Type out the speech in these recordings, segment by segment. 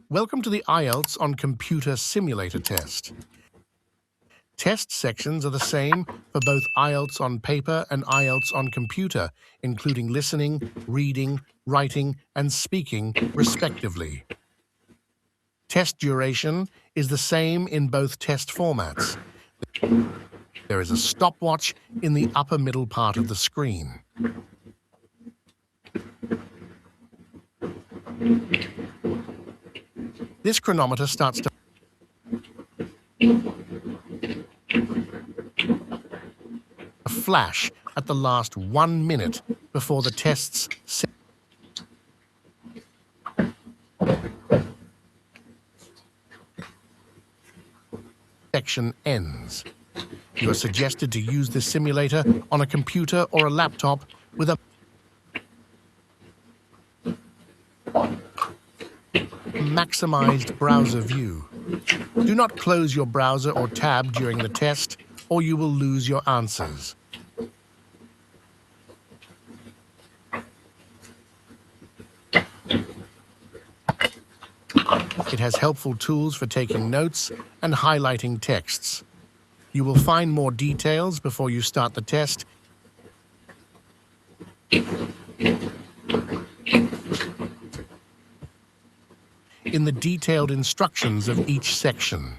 Welcome to the IELTS on Computer Simulator test. Test sections are the same for both IELTS on paper and IELTS on computer, including listening, reading, writing, and speaking, respectively. Test duration is the same in both test formats. There is a stopwatch in the upper middle part of the screen. This chronometer starts to flash at the last 1 minute before the test's section ends. You are suggested to use this simulator on a computer or a laptop with a maximized browser view. Do not close your browser or tab during the test, or you will lose your answers. It has helpful tools for taking notes and highlighting texts. You will find more details before you start the test in the detailed instructions of each section.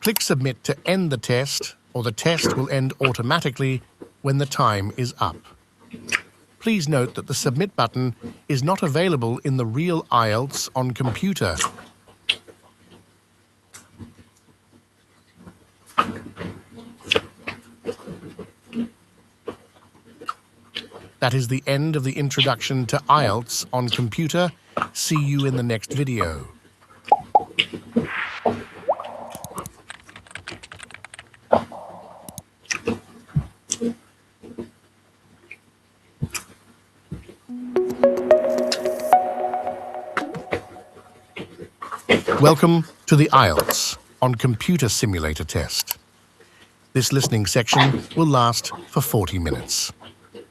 Click Submit to end the test, or the test will end automatically when the time is up. Please note that the Submit button is not available in the real IELTS on computer. That is the end of the introduction to IELTS on computer. See you in the next video. Welcome to the IELTS on Computer Simulator test. This listening section will last for 40 minutes.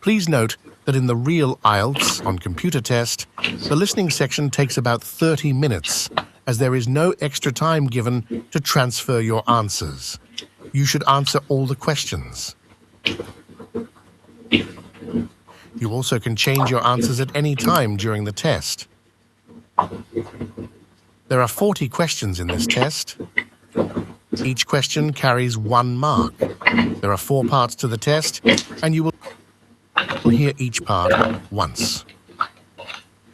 Please note that in the real IELTS on computer test, the listening section takes about 30 minutes, as there is no extra time given to transfer your answers. You should answer all the questions. You also can change your answers at any time during the test. There are 40 questions in this test. Each question carries 1 mark. There are 4 parts to the test, and you will hear each part once.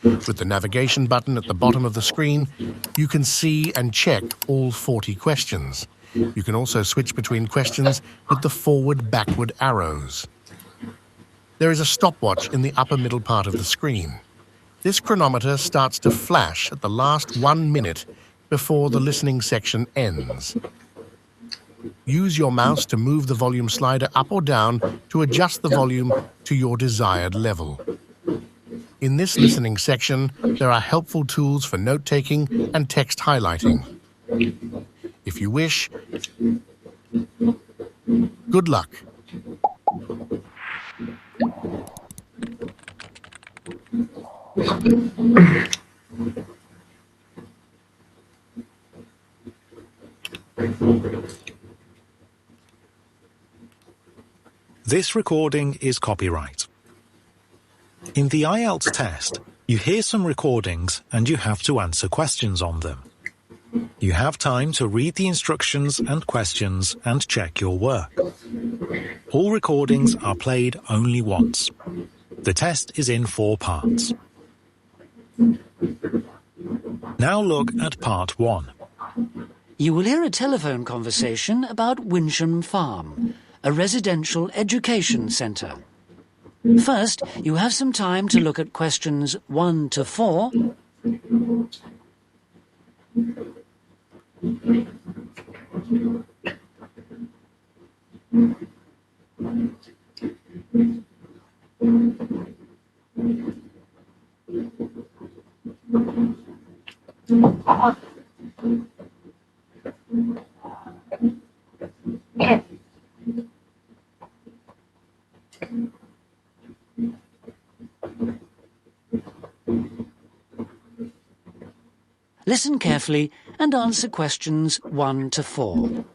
With the navigation button at the bottom of the screen, you can see and check all 40 questions. You can also switch between questions with the forward-backward arrows. There is a stopwatch in the upper middle part of the screen. This chronometer starts to flash at the last 1 minute before the listening section ends. Use your mouse to move the volume slider up or down to adjust the volume to your desired level. In this listening section, there are helpful tools for note-taking and text highlighting. If you wish, good luck. This recording is copyright. In the IELTS test, you hear some recordings and you have to answer questions on them. You have time to read the instructions and questions and check your work. All recordings are played only once. The test is in 4 parts. Now look at part 1. You will hear a telephone conversation about Winsham Farm, a residential education centre. First, you have some time to look at questions 1 to 4, listen carefully and answer questions 1 to 4.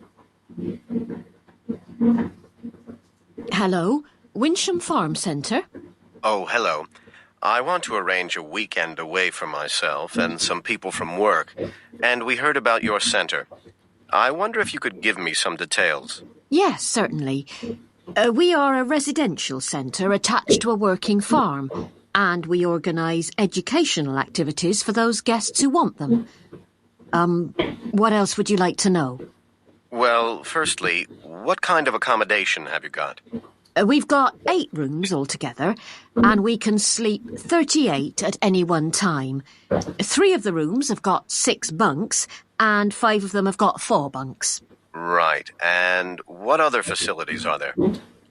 Hello, Winsham Farm Centre. Oh, hello. I want to arrange a weekend away for myself and some people from work, and we heard about your center. I wonder if you could give me some details. Yes, certainly. We are a residential centre attached to a working farm, and we organise educational activities for those guests who want them. What else would you like to know? Well, firstly, what kind of accommodation have you got? We've got 8 rooms altogether, and we can sleep 38 at any one time. 3 of the rooms have got 6 bunks, and 5 of them have got 4 bunks. Right, and what other facilities are there?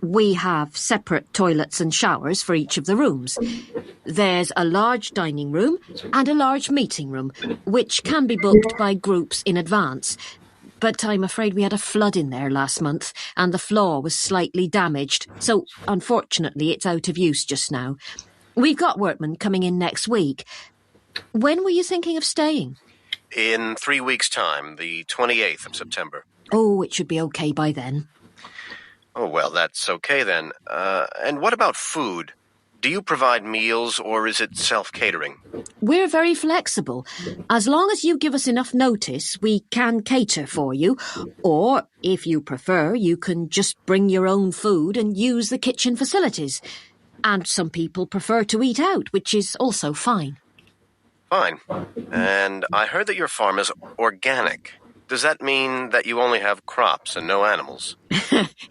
We have separate toilets and showers for each of the rooms. There's a large dining room and a large meeting room, which can be booked by groups in advance. But I'm afraid we had a flood in there last month, and the floor was slightly damaged, so unfortunately it's out of use just now. We've got workmen coming in next week. When were you thinking of staying? In 3 weeks' time, the 28th of September. Oh, it should be okay by then. Oh, well, that's okay then. And what about food? Do you provide meals, or is it self-catering? We're very flexible. As long as you give us enough notice, we can cater for you. Or, if you prefer, you can just bring your own food and use the kitchen facilities. And some people prefer to eat out, which is also fine. Fine. And I heard that your farm is organic. Does that mean that you only have crops and no animals?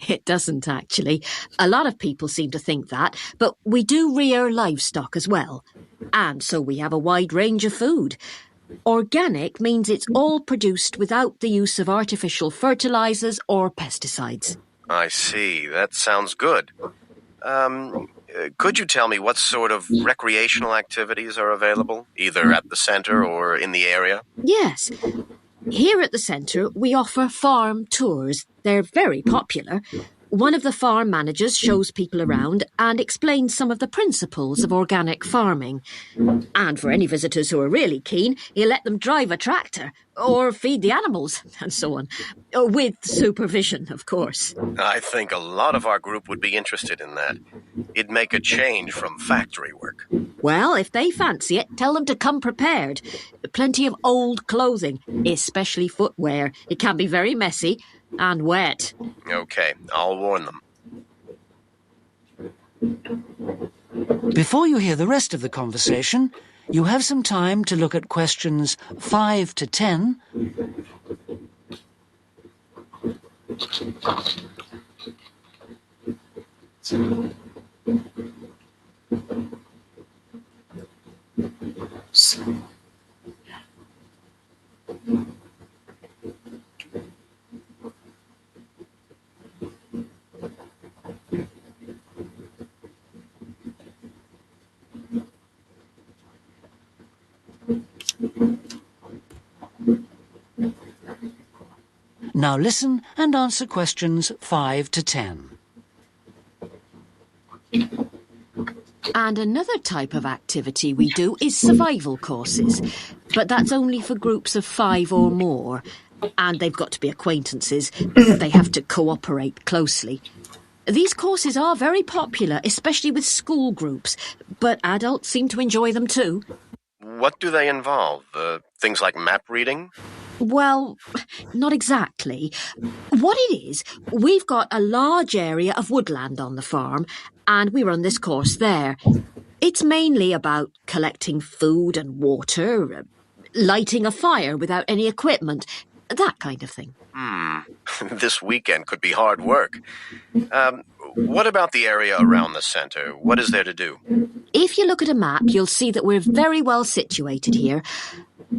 It doesn't, actually. A lot of people seem to think that, but we do rear livestock as well. And so we have a wide range of food. Organic means it's all produced without the use of artificial fertilizers or pesticides. I see. That sounds good. Could you tell me what sort of recreational activities are available, either at the center or in the area? Yes. Here at the centre, we offer farm tours. They're very popular. One of the farm managers shows people around and explains some of the principles of organic farming. And for any visitors who are really keen, he'll let them drive a tractor or feed the animals and so on. With supervision, of course. I think a lot of our group would be interested in that. It'd make a change from factory work. Well, if they fancy it, tell them to come prepared. Plenty of old clothing, especially footwear. It can be very messy and wet. Okay, I'll warn them. Before you hear the rest of the conversation, you have some time to look at questions 5 to 10. Now listen and answer questions 5 to 10. And another type of activity we do is survival courses. But that's only for groups of 5 or more. And they've got to be acquaintances. They have to cooperate closely. These courses are very popular, especially with school groups. But adults seem to enjoy them too. What do they involve? Things like map reading? Well, not exactly. What it is, we've got a large area of woodland on the farm, and we run this course there. It's mainly about collecting food and water, lighting a fire without any equipment, that kind of thing. This weekend could be hard work. What about the area around the center? What is there to do? If you look at a map, you'll see that we're very well situated here.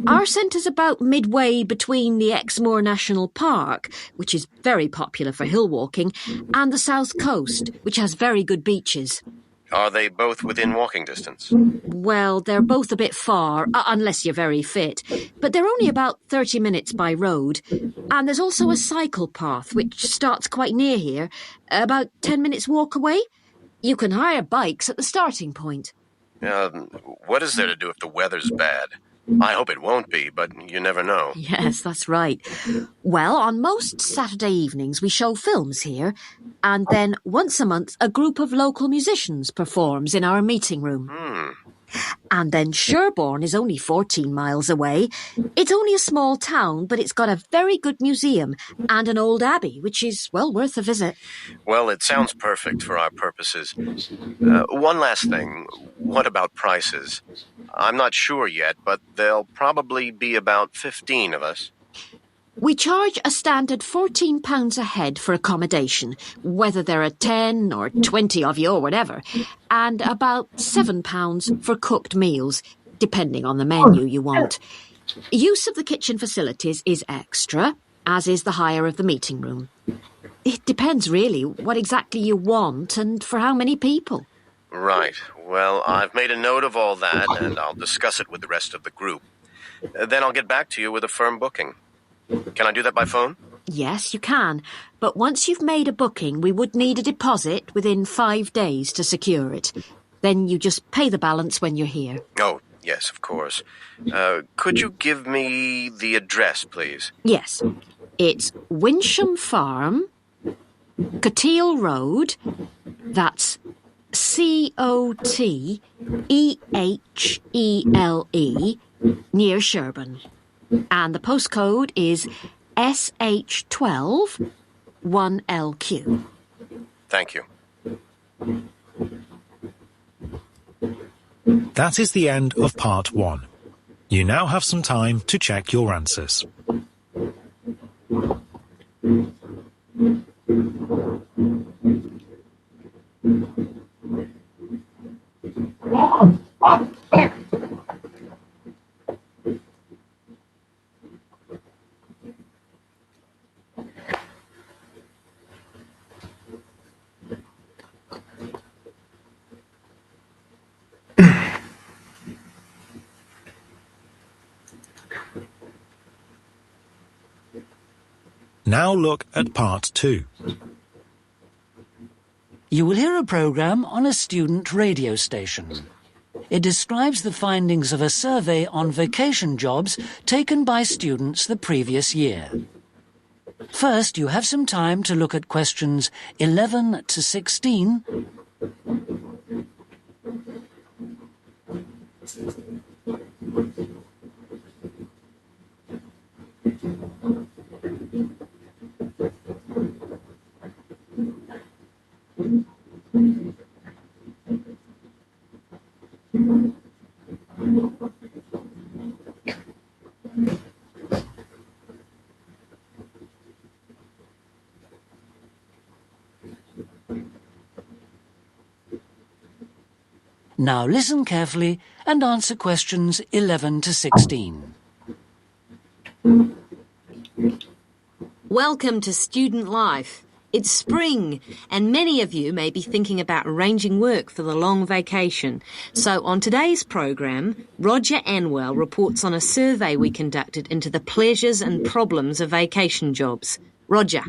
Our centre's about midway between the Exmoor National Park, which is very popular for hill walking, and the South Coast, which has very good beaches. Are they both within walking distance? Well, they're both a bit far, unless you're very fit. But they're only about 30 minutes by road. And there's also a cycle path, which starts quite near here, about 10 minutes walk away. You can hire bikes at the starting point. What is there to do if the weather's bad? I hope it won't be, but you never know. Yes, that's right. Well, on most Saturday evenings we show films here, and then once a month a group of local musicians performs in our meeting room. And then Sherborne is only 14 miles away. It's only a small town, but it's got a very good museum and an old abbey, which is well worth a visit. Well, it sounds perfect for our purposes. One last thing. What about prices? I'm not sure yet, but there'll probably be about 15 of us. We charge a standard £14 a head for accommodation, whether there are 10 or 20 of you or whatever, and about £7 for cooked meals, depending on the menu you want. Use of the kitchen facilities is extra, as is the hire of the meeting room. It depends, really, what exactly you want and for how many people. Right. Well, I've made a note of all that, and I'll discuss it with the rest of the group. Then I'll get back to you with a firm booking. Can I do that by phone? Yes, you can, but once you've made a booking, we would need a deposit within 5 days to secure it. Then you just pay the balance when you're here. Oh, yes, of course. Could you give me the address, please? Yes, it's Winsham Farm, Coteale Road, that's Cotehle, near Sherborne. And the postcode is SH12 1LQ. Thank you. That is the end of part 1. You now have some time to check your answers. Now look at part 2. You will hear a programme on a student radio station. It describes the findings of a survey on vacation jobs taken by students the previous year. First, you have some time to look at questions 11 to 16. Now listen carefully and answer questions 11 to 16. Welcome to student life. It's spring, and many of you may be thinking about arranging work for the long vacation. So on today's programme, Roger Anwell reports on a survey we conducted into the pleasures and problems of vacation jobs. Roger.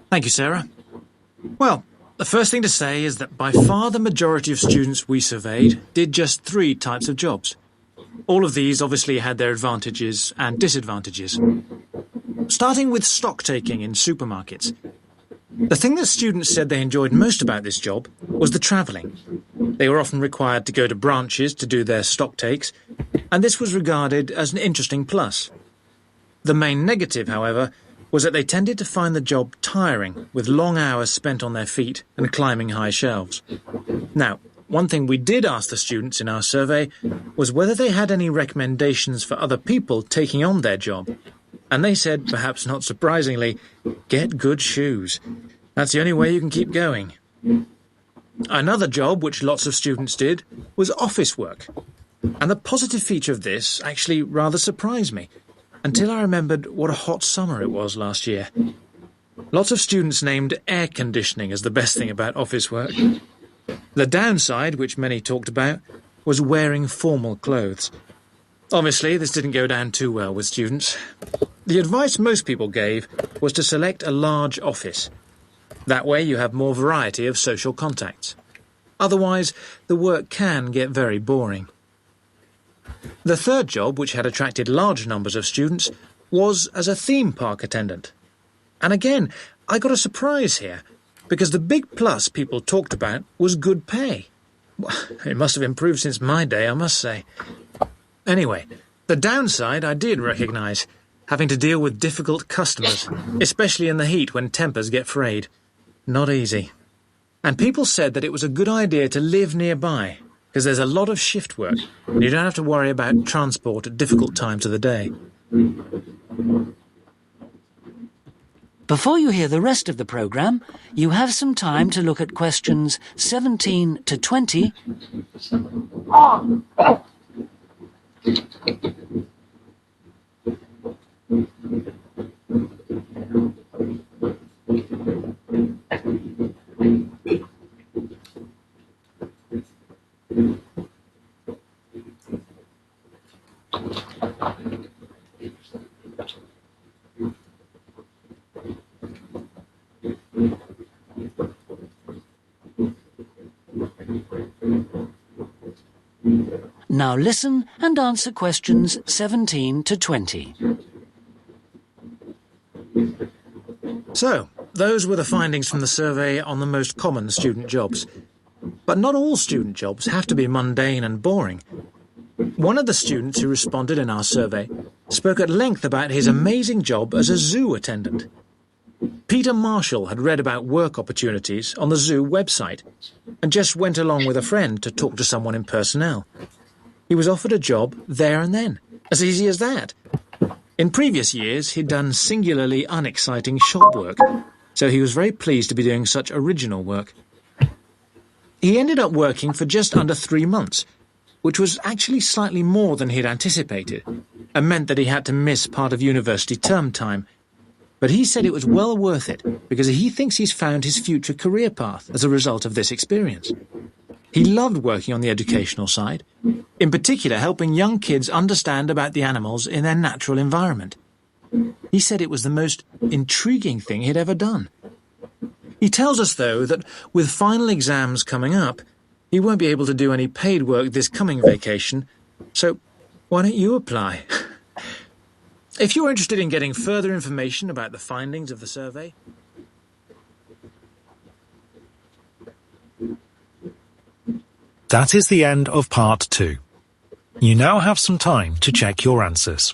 Thank you, Sarah. Well, the first thing to say is that by far the majority of students we surveyed did just 3 types of jobs. All of these obviously had their advantages and disadvantages. Starting with stock taking in supermarkets. The thing that students said they enjoyed most about this job was the travelling. They were often required to go to branches to do their stock takes, and this was regarded as an interesting plus. The main negative, however, was that they tended to find the job tiring, with long hours spent on their feet and climbing high shelves. Now, one thing we did ask the students in our survey was whether they had any recommendations for other people taking on their job. And they said, perhaps not surprisingly, get good shoes. That's the only way you can keep going. Another job which lots of students did was office work. And the positive feature of this actually rather surprised me, until I remembered what a hot summer it was last year. Lots of students named air conditioning as the best thing about office work. The downside, which many talked about, was wearing formal clothes. Obviously, this didn't go down too well with students. The advice most people gave was to select a large office. That way you have more variety of social contacts. Otherwise, the work can get very boring. The third job, which had attracted large numbers of students, was as a theme park attendant. And again, I got a surprise here, because the big plus people talked about was good pay. It must have improved since my day, I must say. Anyway, the downside I did recognise, having to deal with difficult customers, especially in the heat when tempers get frayed. Not easy. And people said that it was a good idea to live nearby, because there's a lot of shift work, and you don't have to worry about transport at difficult times of the day. Before you hear the rest of the programme, you have some time to look at questions 17 to 20. Now listen and answer questions 17 to 20. So, those were the findings from the survey on the most common student jobs. But not all student jobs have to be mundane and boring. One of the students who responded in our survey spoke at length about his amazing job as a zoo attendant. Peter Marshall had read about work opportunities on the zoo website and just went along with a friend to talk to someone in personnel. He was offered a job there and then, as easy as that. In previous years, he'd done singularly unexciting shop work, so he was very pleased to be doing such original work. He ended up working for just under 3 months, which was actually slightly more than he'd anticipated, and meant that he had to miss part of university term time. But he said it was well worth it, because he thinks he's found his future career path as a result of this experience. He loved working on the educational side, in particular helping young kids understand about the animals in their natural environment. He said it was the most intriguing thing he'd ever done. He tells us, though, that with final exams coming up, he won't be able to do any paid work this coming vacation, so why don't you apply? If you're interested in getting further information about the findings of the survey... That is the end of part 2. You now have some time to check your answers.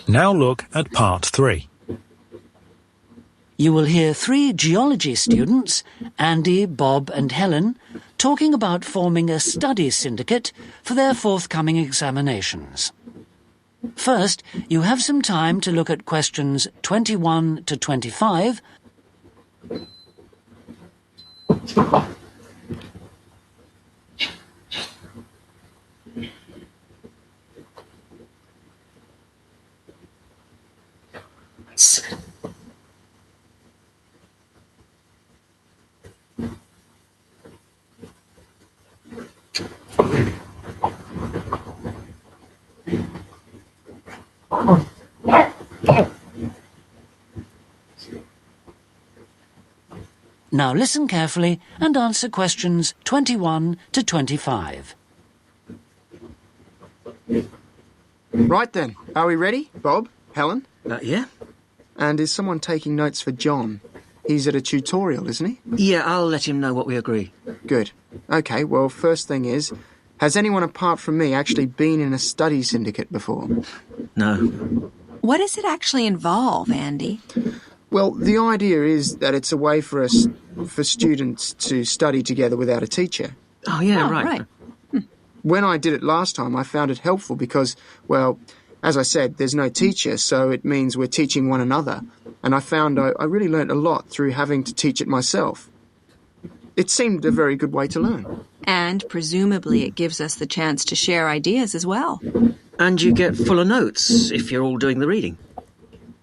Now look at part 3. You will hear 3 geology students, Andy, Bob and Helen, talking about forming a study syndicate for their forthcoming examinations. First, you have some time to look at questions 21 to 25. Now listen carefully and answer questions 21 to 25. Right then, are we ready? Bob? Helen? Yeah? And is someone taking notes for John? He's at a tutorial, isn't he? Yeah, I'll let him know what we agree. Good. OK, well, first thing is, has anyone apart from me actually been in a study syndicate before? No. What does it actually involve, Andy? Well, the idea is that it's a way for students to study together without a teacher. Oh, yeah, right. When I did it last time, I found it helpful because, well, as I said, there's no teacher, so it means we're teaching one another. And I found I really learnt a lot through having to teach it myself. It seemed a very good way to learn. And presumably it gives us the chance to share ideas as well. And you get fuller notes if you're all doing the reading.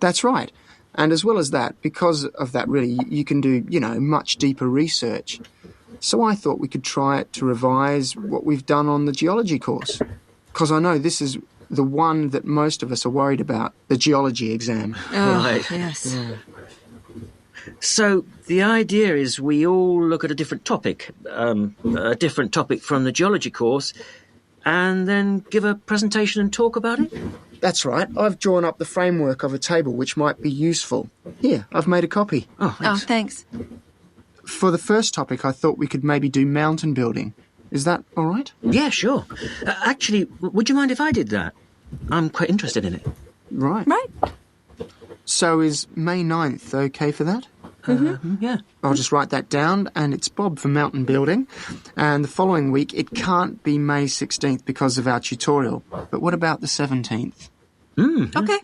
That's right. And as well as that, because of that really, you can do, much deeper research. So I thought we could try it to revise what we've done on the geology course. Because I know this is the one that most of us are worried about, the geology exam. Oh, Right. yes. Yeah. So the idea is we all look at a different topic from the geology course, and then give a presentation and talk about it? That's right. I've drawn up the framework of a table which might be useful. Here, I've made a copy. Oh, Oh, thanks. thanks. For the first topic, I thought we could maybe do mountain building. Is that all right? Yeah, sure. Actually, would you mind if I did that? I'm quite interested in it. Right. Right. So is May 9th okay for that? Yeah. I'll just write that down, and it's Bob for mountain building. And the following week, it can't be May 16th because of our tutorial. But what about the 17th? Okay.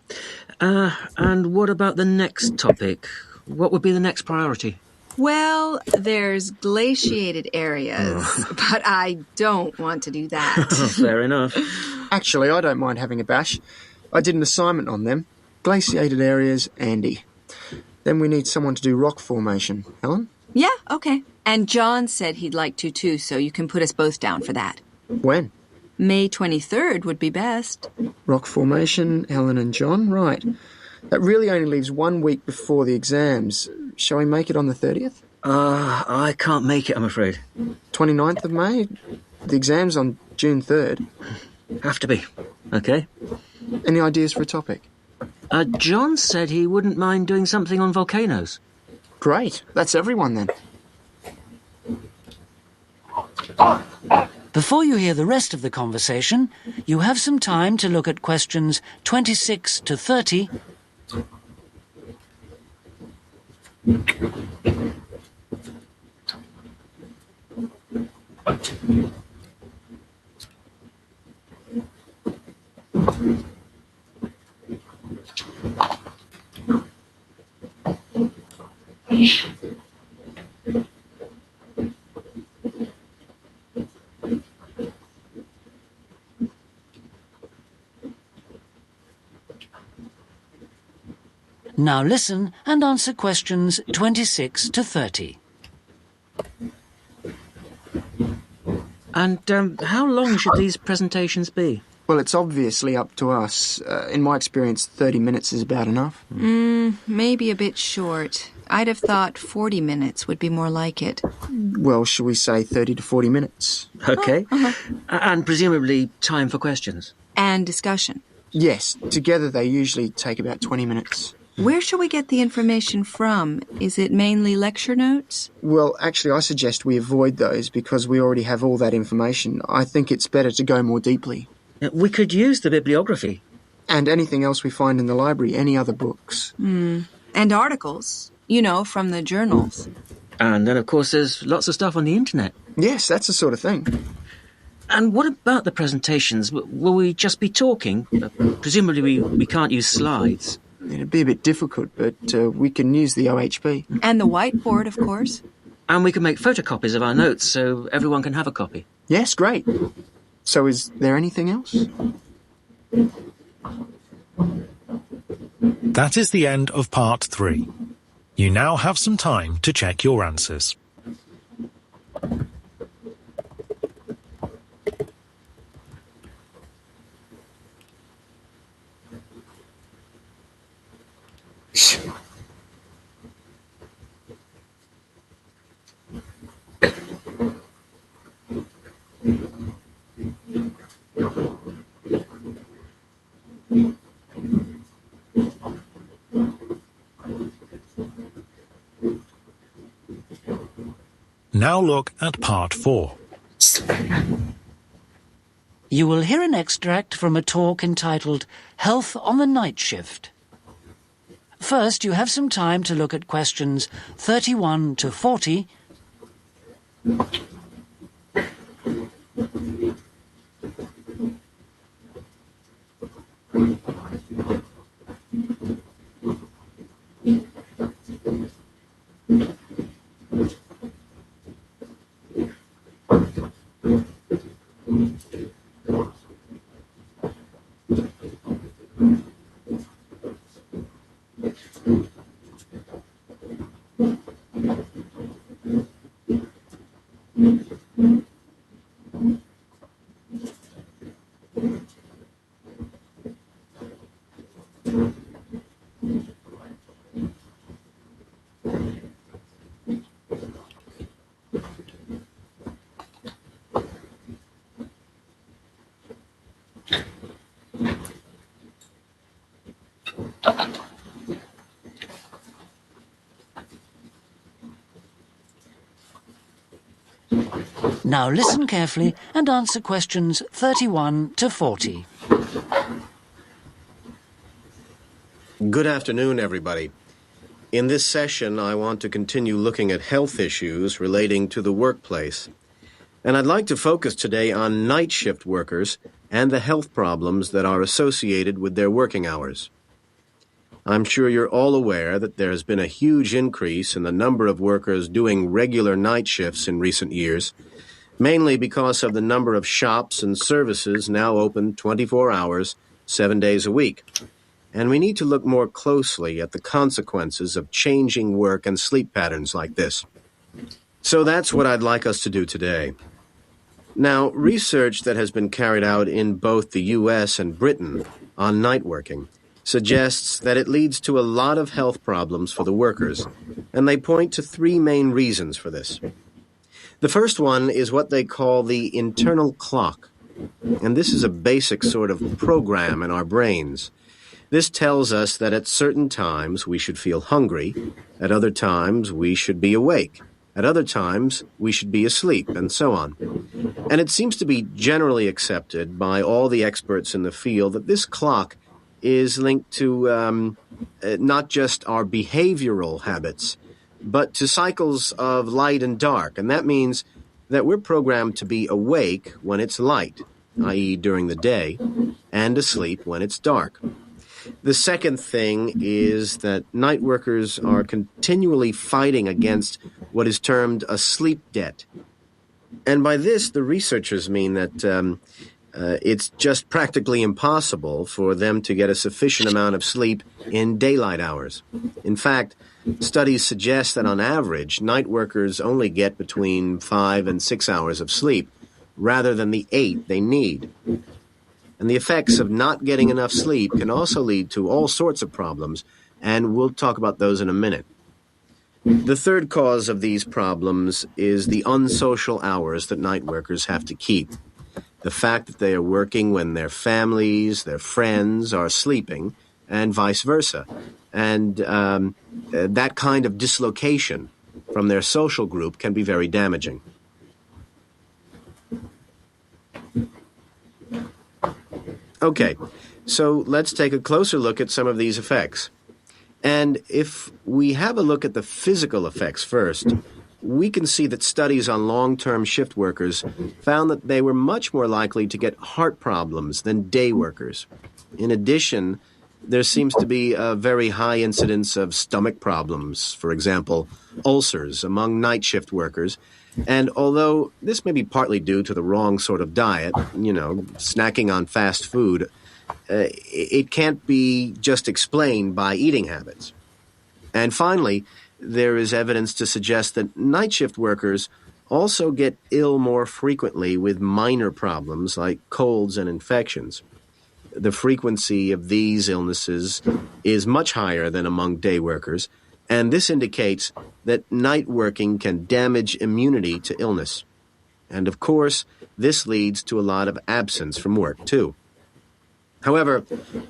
And what about the next topic? What would be the next priority? Well, there's glaciated areas, but I don't want to do that. Fair enough. Actually, I don't mind having a bash. I did an assignment on them. Glaciated areas, Andy. Then we need someone to do rock formation. Helen? Yeah, okay. And John said he'd like to too, so you can put us both down for that. When? May 23rd would be best. Rock formation, Helen and John. Right. That really only leaves 1 week before the exams. Shall we make it on the 30th? I can't make it, I'm afraid. 29th of May? The exam's on June 3rd. Have to be. Okay. Any ideas for a topic? John said he wouldn't mind doing something on volcanoes. Great. That's everyone then. Before you hear the rest of the conversation, you have some time to look at questions 26 to 30. Now listen and answer questions 26 to 30. And how long should these presentations be? Well, it's obviously up to us. In my experience, 30 minutes is about enough. Maybe a bit short. I'd have thought 40 minutes would be more like it. Well, shall we say 30 to 40 minutes? Okay. And presumably time for questions. And discussion. Yes, together they usually take about 20 minutes. Where shall we get the information from? Is it mainly lecture notes? Well, actually, I suggest we avoid those because we already have all that information. I think it's better to go more deeply. We could use the bibliography. And anything else we find in the library, any other books. And articles, from the journals. And then, of course, there's lots of stuff on the internet. Yes, that's the sort of thing. And what about the presentations? Will we just be talking? Presumably we can't use slides. It'd be a bit difficult, but we can use the OHP. And the whiteboard, of course. And we can make photocopies of our notes so everyone can have a copy. Yes, great. So is there anything else? That is the end of part 3. You now have some time to check your answers. Now look at part 4. You will hear an extract from a talk entitled Health on the Night Shift. First, you have some time to look at questions 31 to 40. Now listen carefully and answer questions 31 to 40. Good afternoon, everybody. In this session, I want to continue looking at health issues relating to the workplace. And I'd like to focus today on night shift workers and the health problems that are associated with their working hours. I'm sure you're all aware that there has been a huge increase in the number of workers doing regular night shifts in recent years, mainly because of the number of shops and services now open 24 hours, 7 days a week. And we need to look more closely at the consequences of changing work and sleep patterns like this. So that's what I'd like us to do today. Now, research that has been carried out in both the U.S. and Britain on night working suggests that it leads to a lot of health problems for the workers, and they point to three main reasons for this. The first one is what they call the internal clock, and this is a basic sort of program in our brains. This tells us that at certain times we should feel hungry, at other times we should be awake, at other times we should be asleep, and so on. And it seems to be generally accepted by all the experts in the field that this clock is linked to not just our behavioral habits, but to cycles of light and dark. And that means that we're programmed to be awake when it's light, i.e. during the day, and asleep when it's dark. The second thing is that night workers are continually fighting against what is termed a sleep debt. And by this, the researchers mean that it's just practically impossible for them to get a sufficient amount of sleep in daylight hours. In fact, studies suggest that on average, night workers only get between 5 and 6 hours of sleep, rather than the 8 they need. And the effects of not getting enough sleep can also lead to all sorts of problems, and we'll talk about those in a minute. The third cause of these problems is the unsocial hours that night workers have to keep. The fact that they are working when their families, their friends are sleeping, and vice versa. And that kind of dislocation from their social group can be very damaging. Okay, so let's take a closer look at some of these effects. And if we have a look at the physical effects first, we can see that studies on long-term shift workers found that they were much more likely to get heart problems than day workers. In addition, there seems to be a very high incidence of stomach problems, for example, ulcers among night shift workers. And although this may be partly due to the wrong sort of diet, snacking on fast food, it can't be just explained by eating habits. And finally, there is evidence to suggest that night shift workers also get ill more frequently with minor problems like colds and infections. The frequency of these illnesses is much higher than among day workers, and this indicates that night working can damage immunity to illness. And of course, this leads to a lot of absence from work, too. However,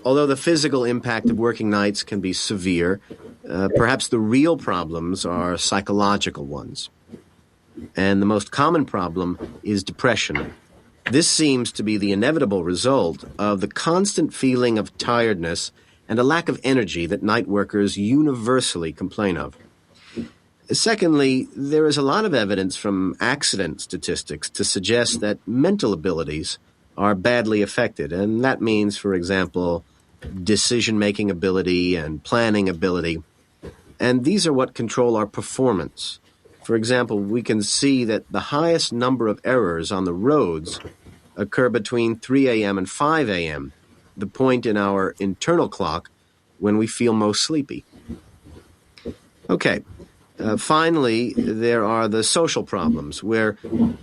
although the physical impact of working nights can be severe, perhaps the real problems are psychological ones. And the most common problem is depression. This seems to be the inevitable result of the constant feeling of tiredness and a lack of energy that night workers universally complain of. Secondly, there is a lot of evidence from accident statistics to suggest that mental abilities are badly affected, and that means, for example, decision-making ability and planning ability. And these are what control our performance. For example, we can see that the highest number of errors on the roads occur between 3 a.m. and 5 a.m., the point in our internal clock when we feel most sleepy. Okay. Finally, there are the social problems, where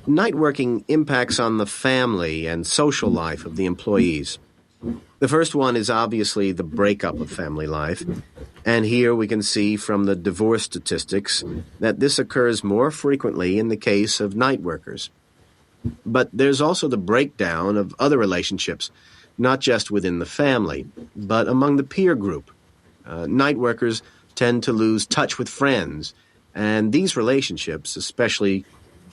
night working impacts on the family and social life of the employees. The first one is obviously the breakup of family life, and here we can see from the divorce statistics that this occurs more frequently in the case of night workers. But there's also the breakdown of other relationships, not just within the family, but among the peer group. Night workers tend to lose touch with friends, and these relationships, especially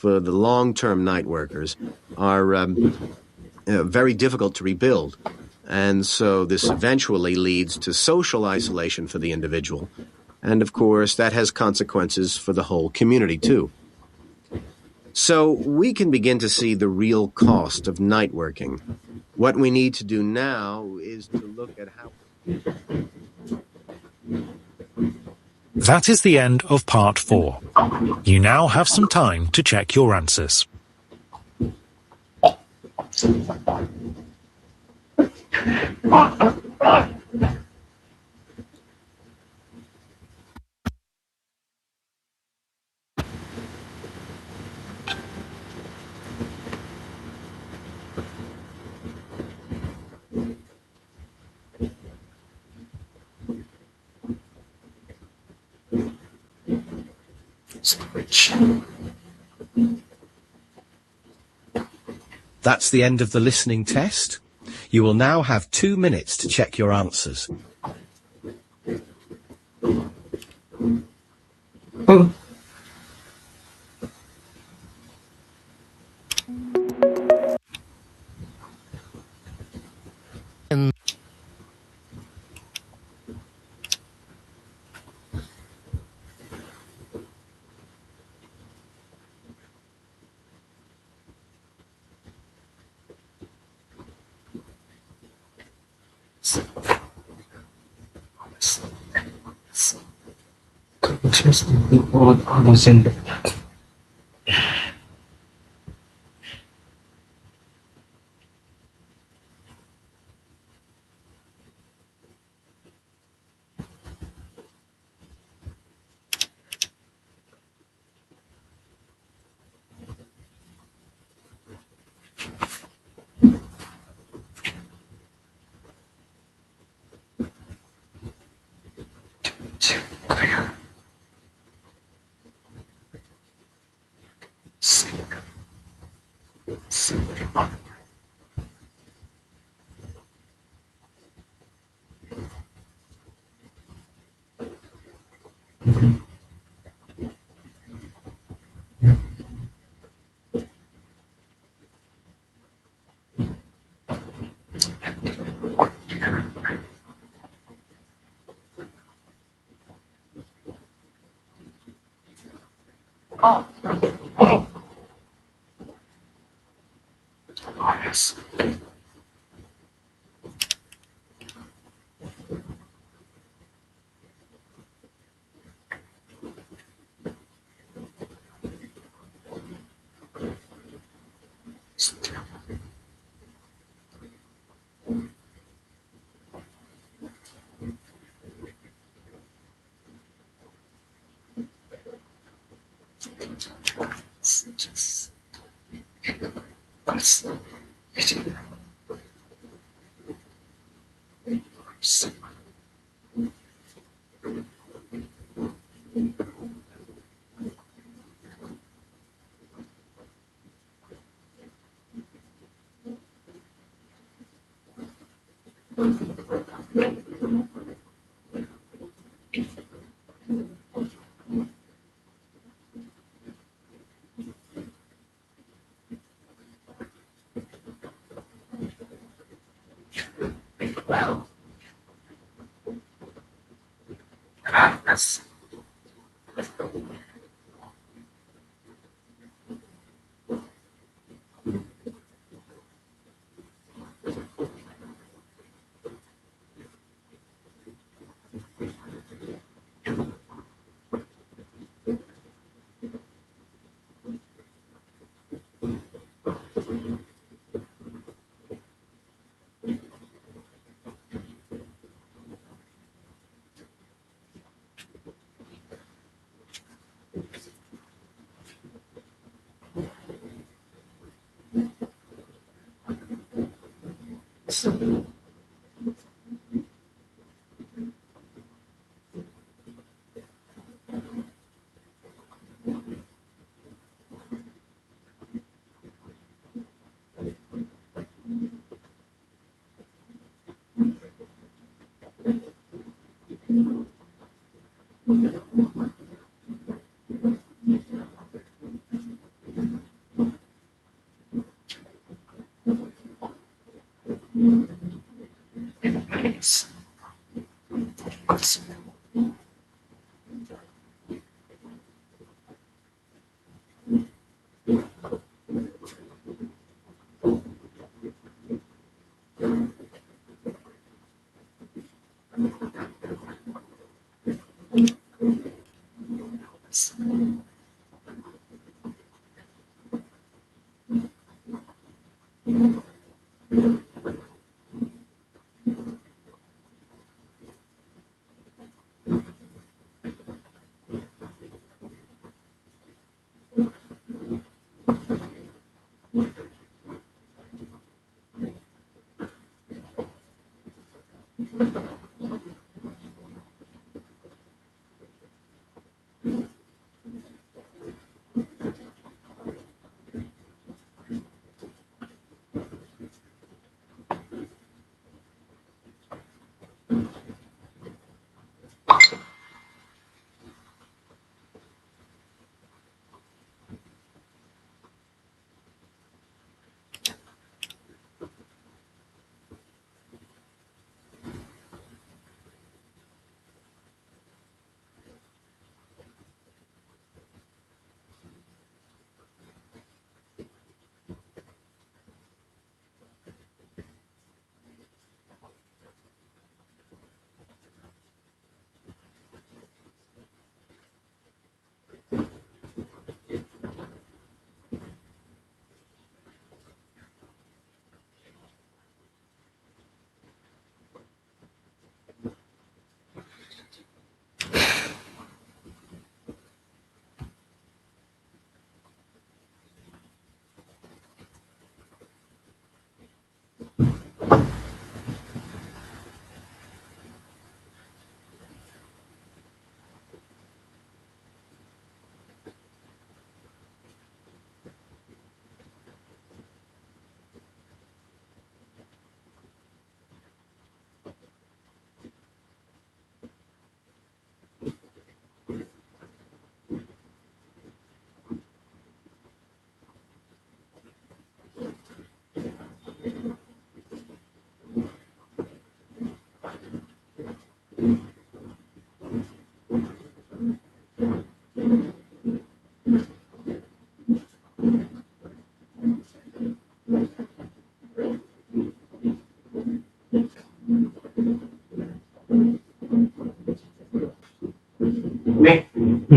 for the long-term night workers are very difficult to rebuild. And so this eventually leads to social isolation for the individual. And of course, that has consequences for the whole community too. So we can begin to see the real cost of night working. What we need to do now is to look at how... That is the end of part 4. You now have some time to check your answers. That's the end of the listening test. You will now have 2 minutes to check your answers. And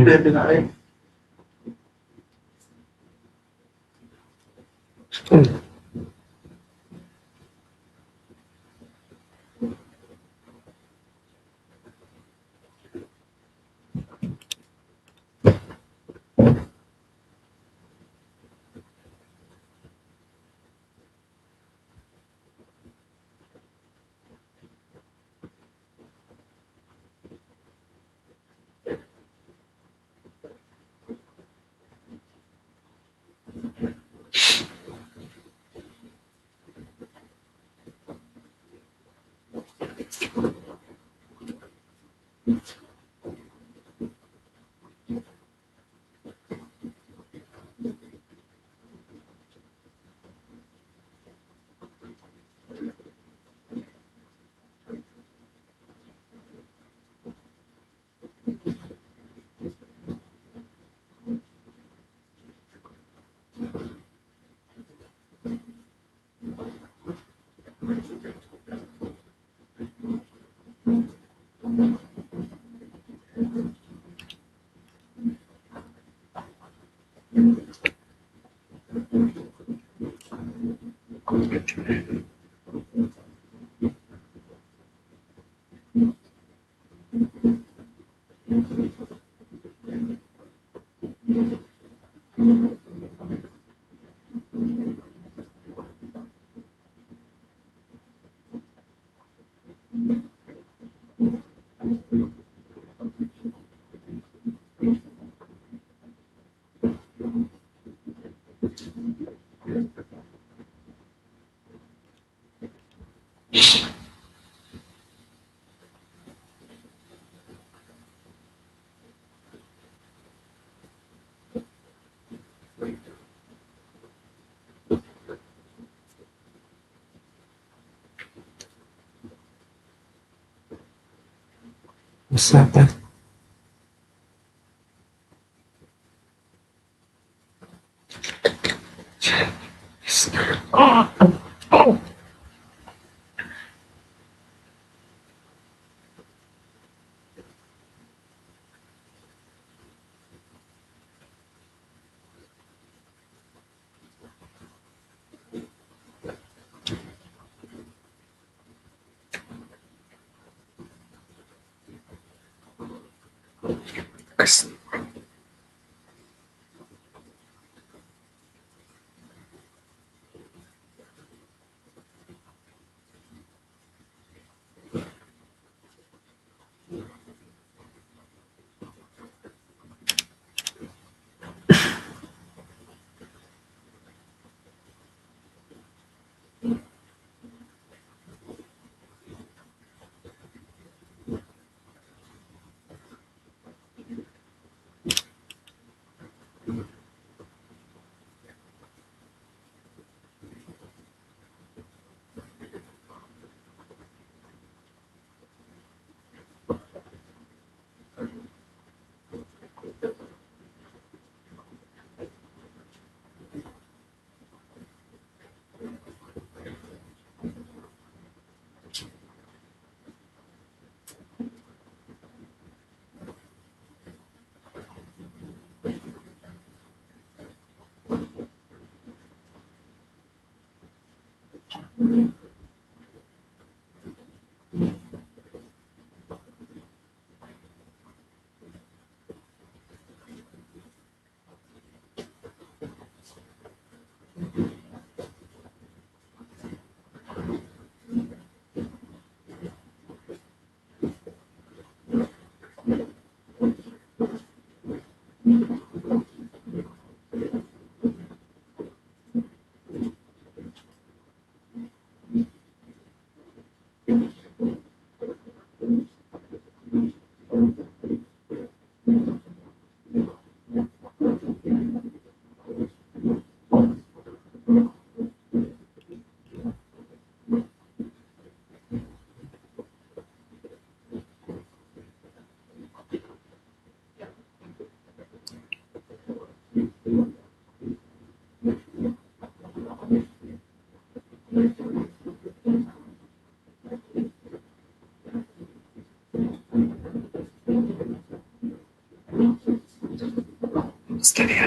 เดินไปไหนทราบนะ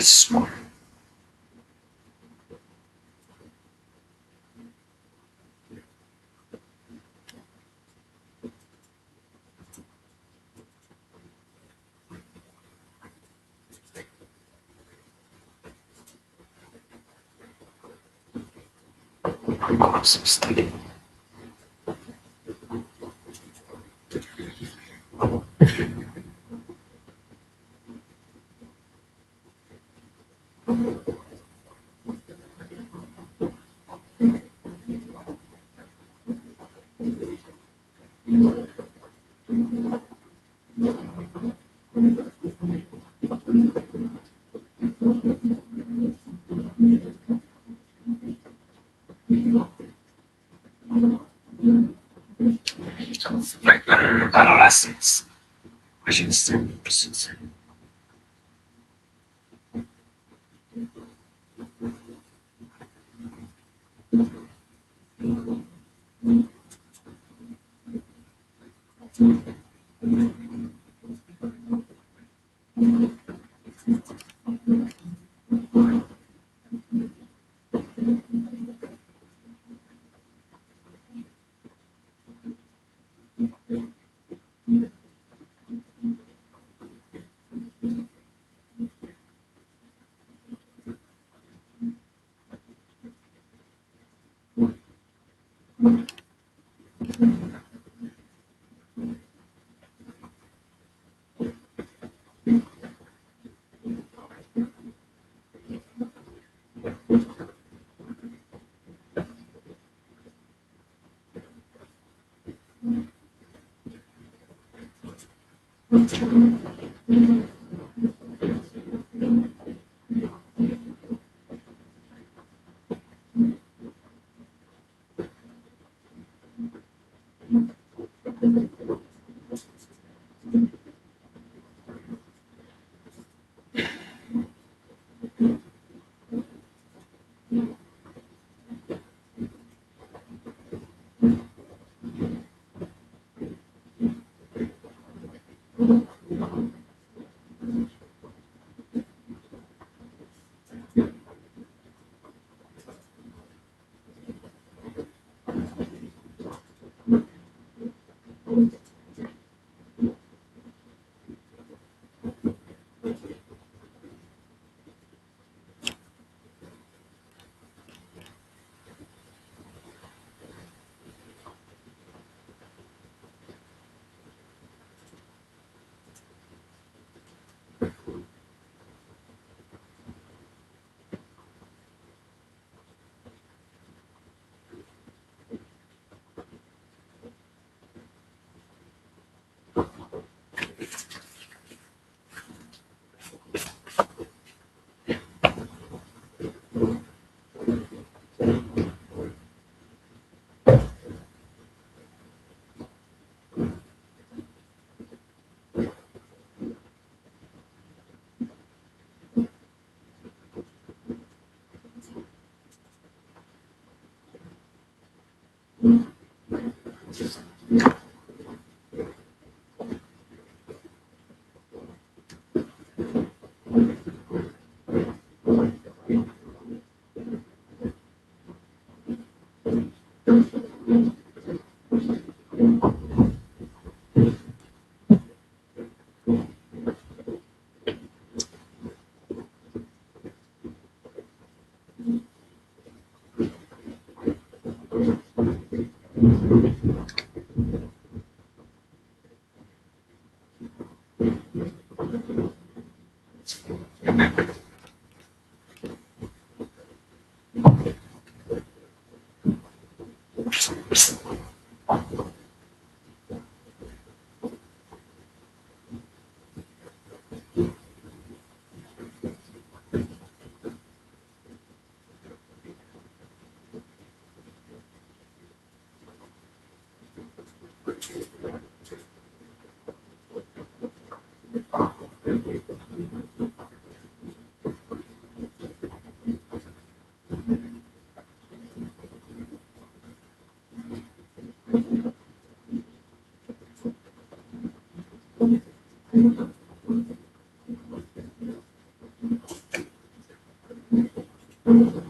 this one. Course of study. Regular adolescence, which is processing. Yes.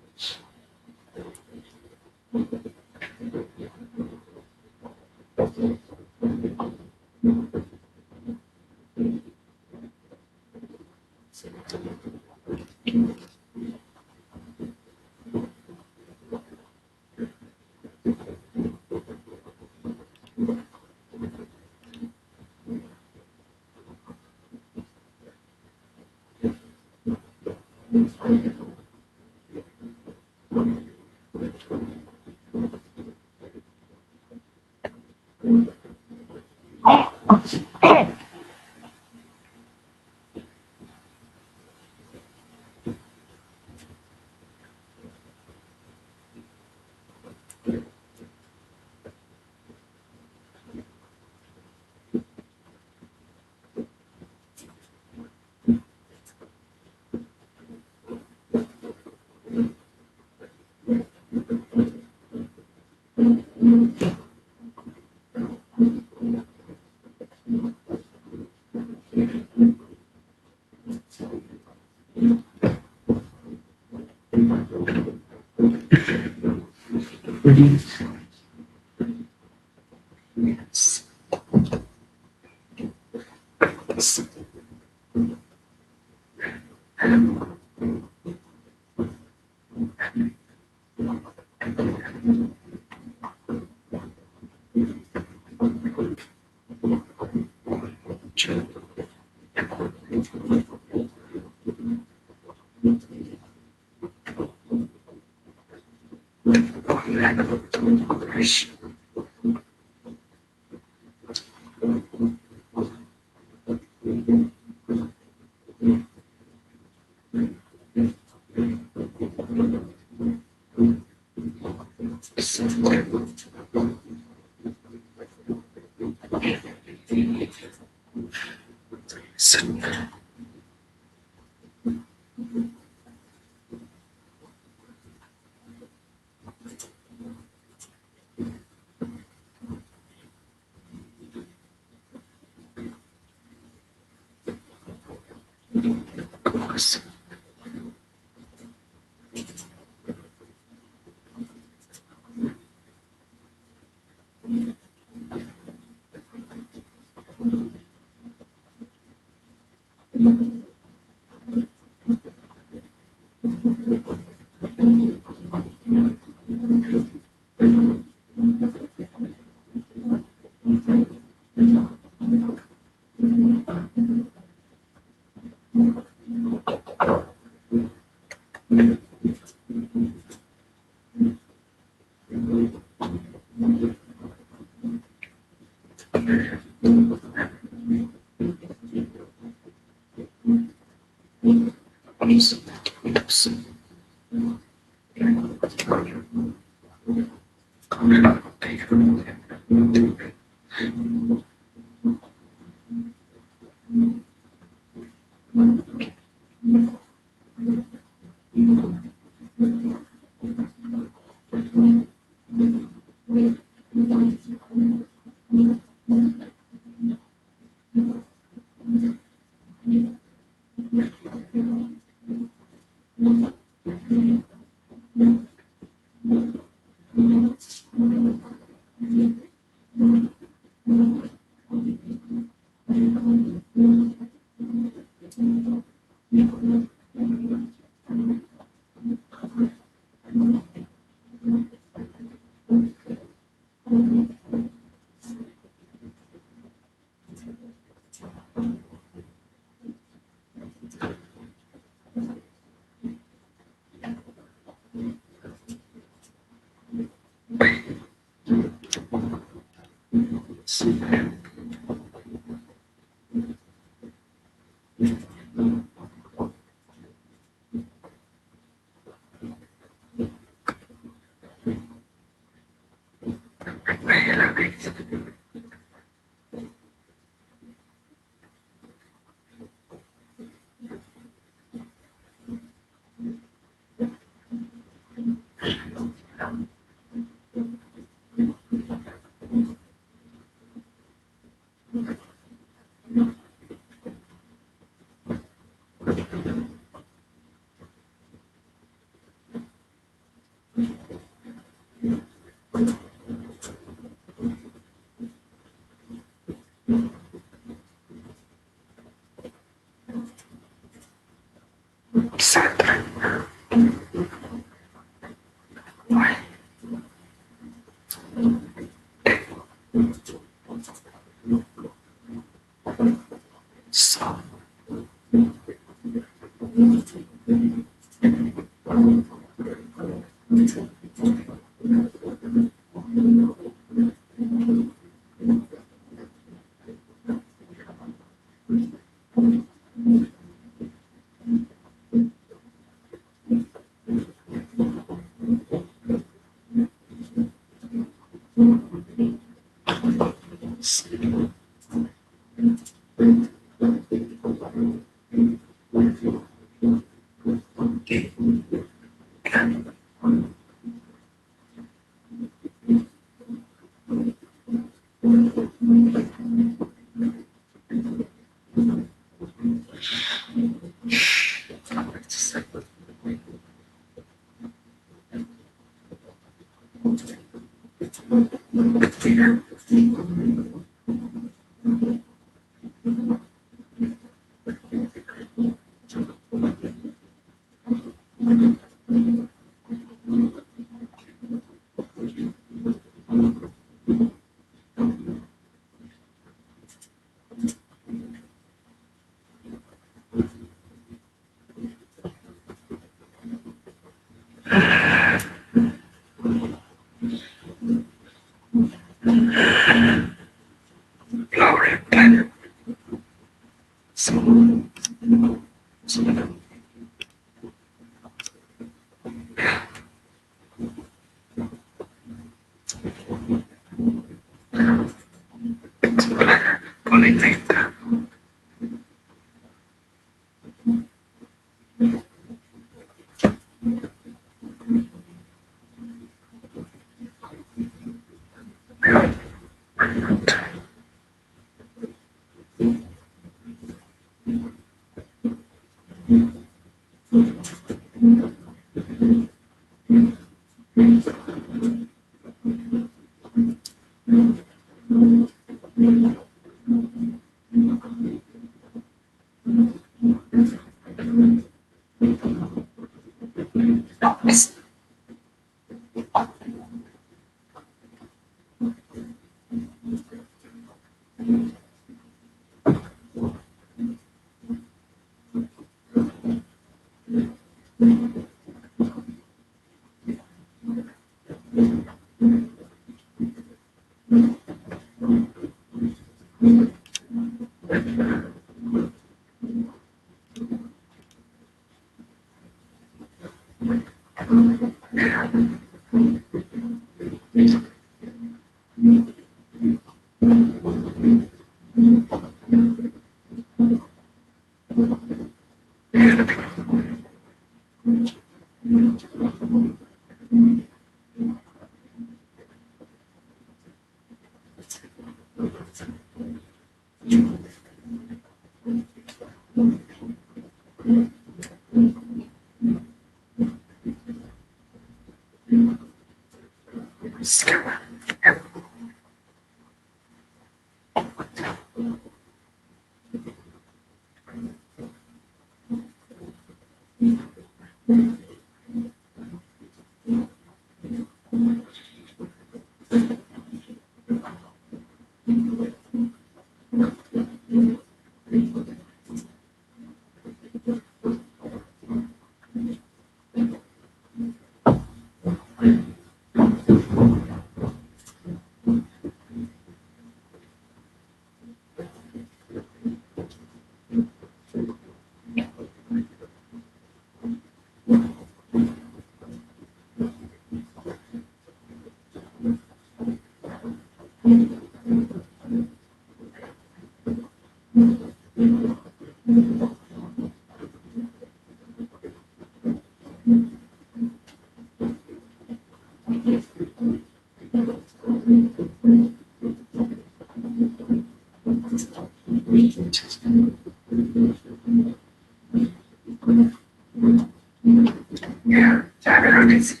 Yeah, diabetes.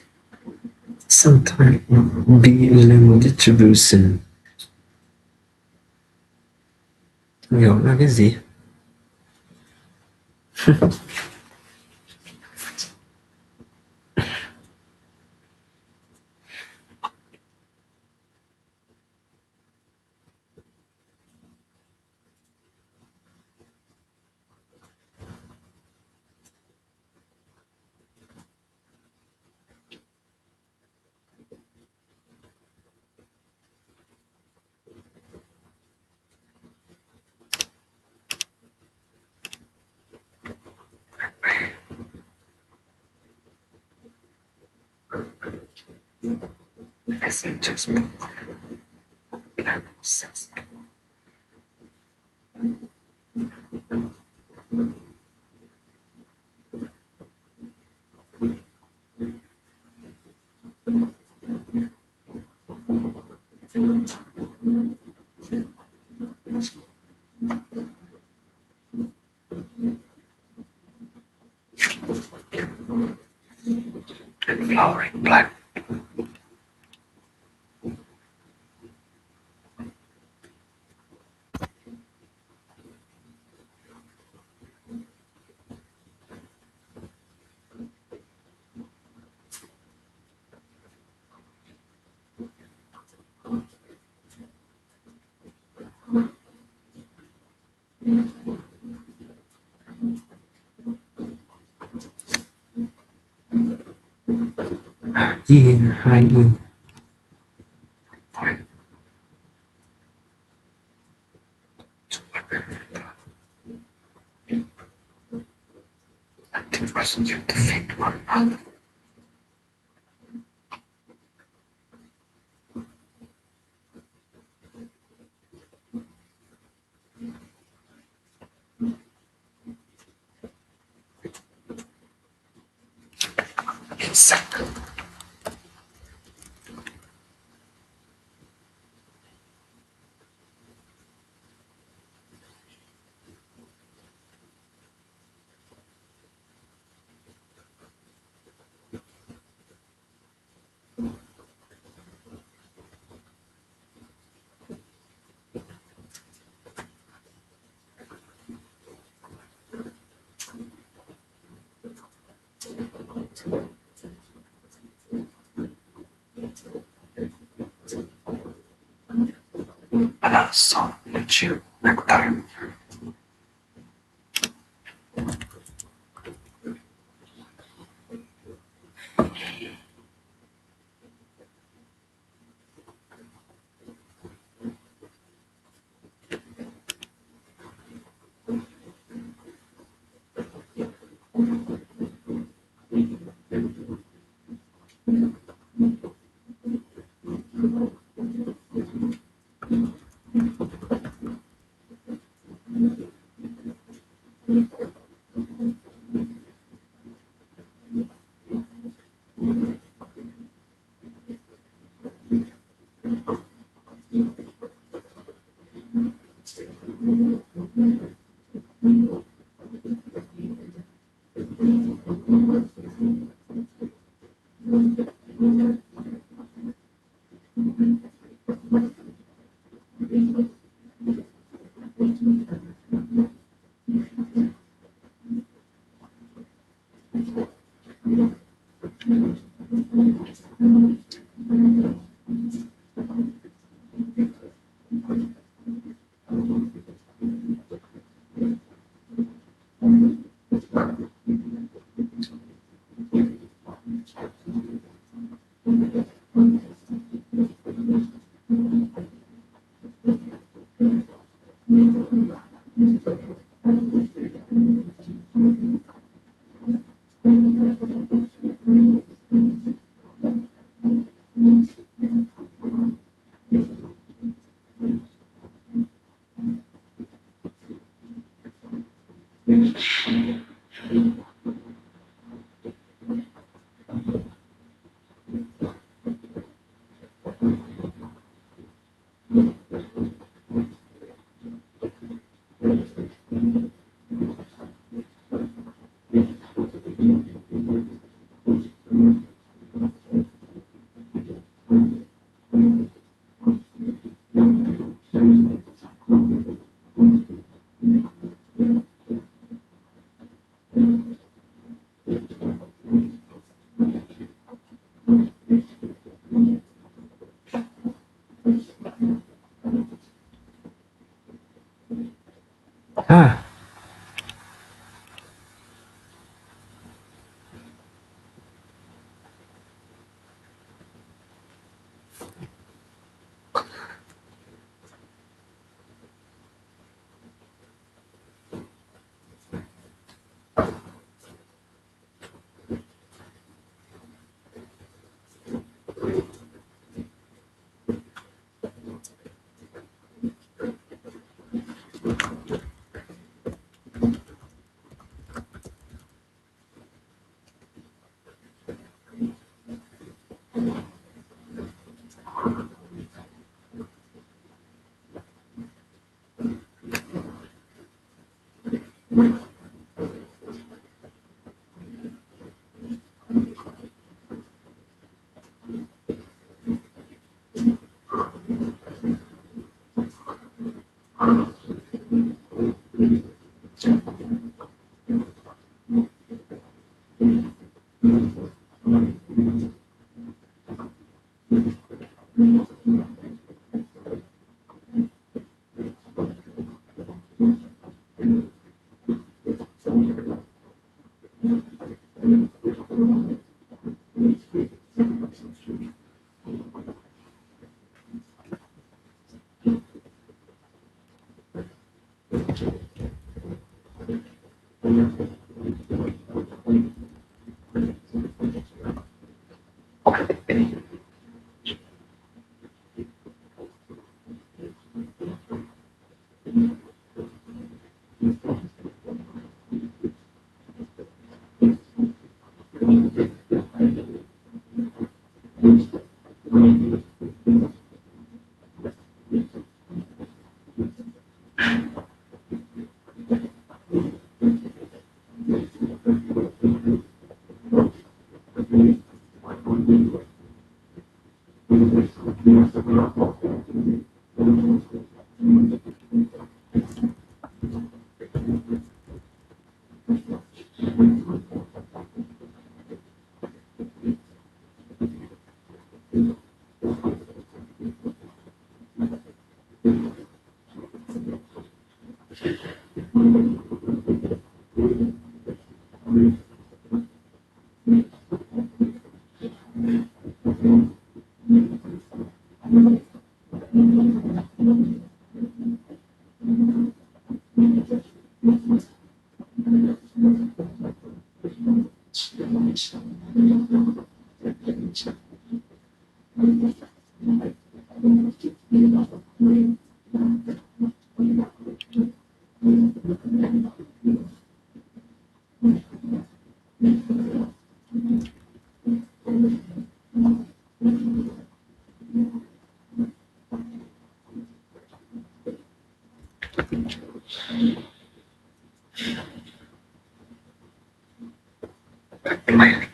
Sometimes BLM distribution. Hiểu là cái gì? Messengers. And flowering black. Gì hai người acting rescue to feed one another. Insect. Another song that you nectar.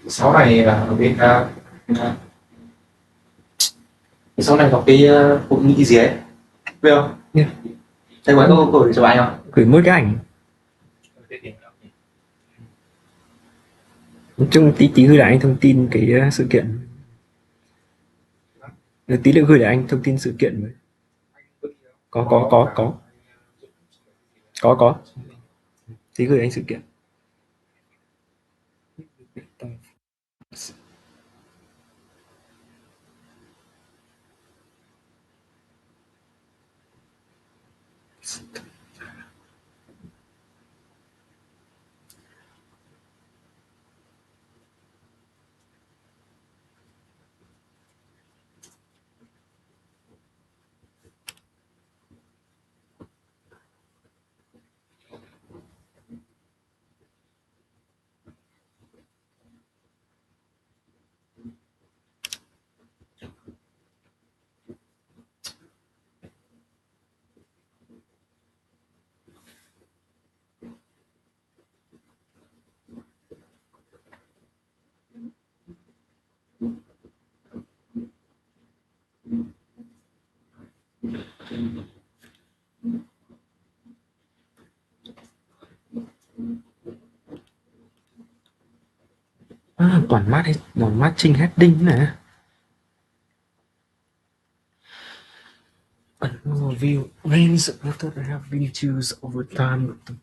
Sau này ở bên sau này có cái hội nghị gì ấy, biết không? Thầy có gửi cho anh không? Gửi mỗi cái ảnh. Nói chung tí gửi lại anh thông tin cái sự kiện. Tí nữa gửi lại anh thông tin sự kiện với. Có. Tí gửi anh sự kiện. Toàn matching heading này. An overview range of methods that have been used over time to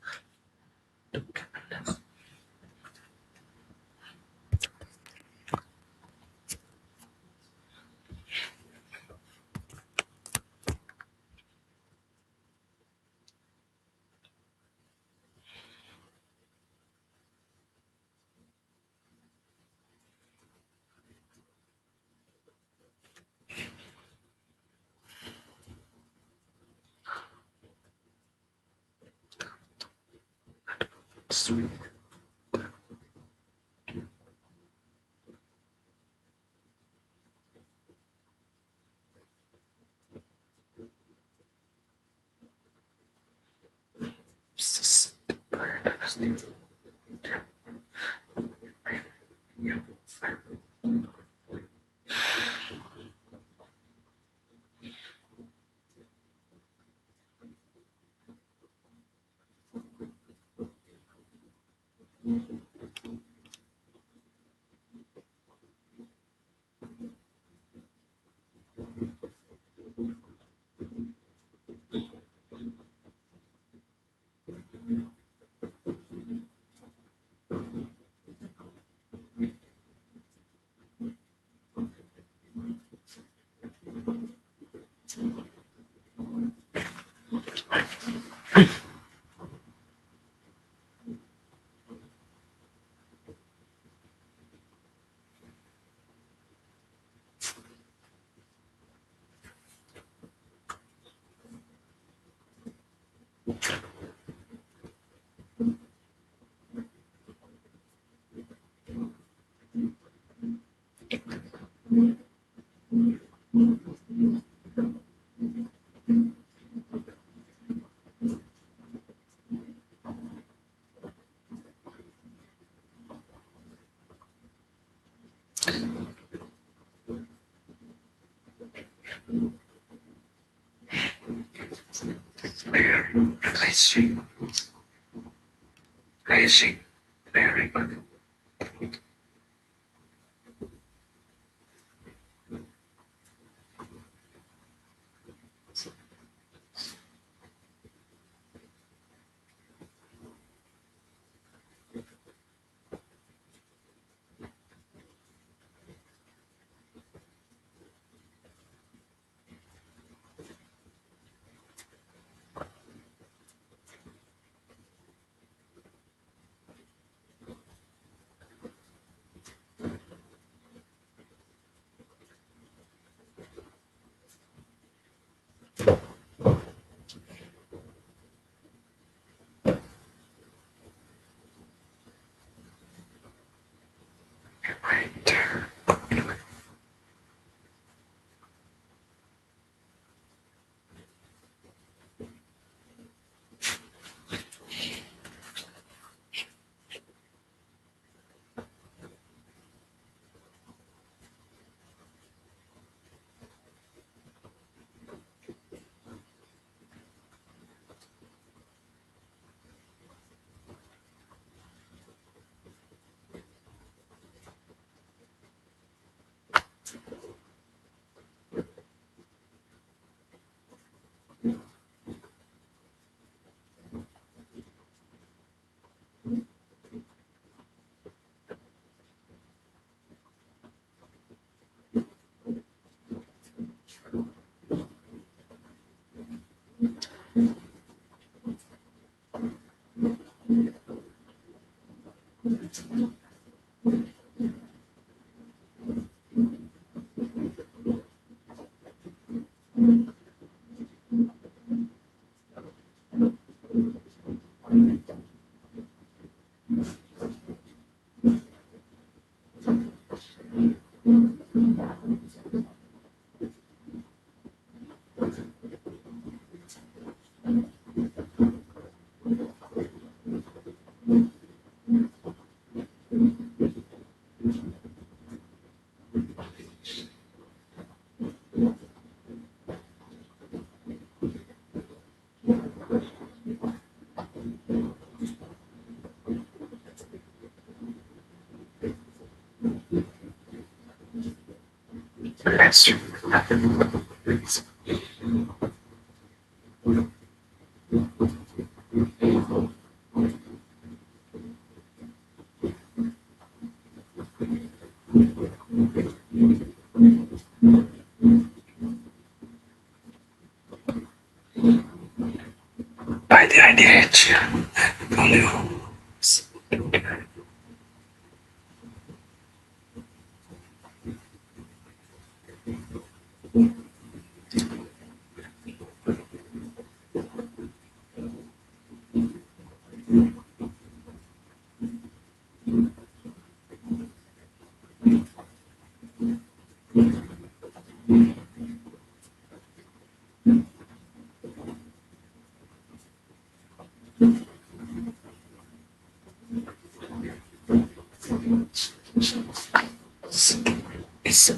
Very good. Bless you. Please. By the idea, only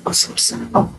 it's awesome. Oh.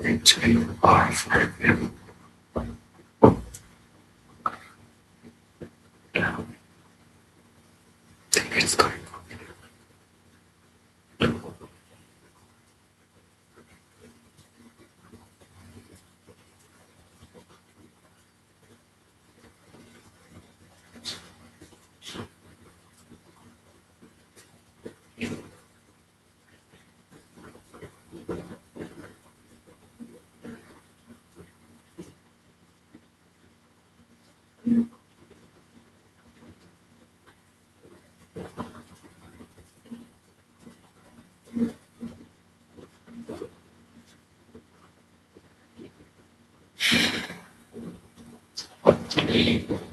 Actually, are for him. Now, I think it's going okay.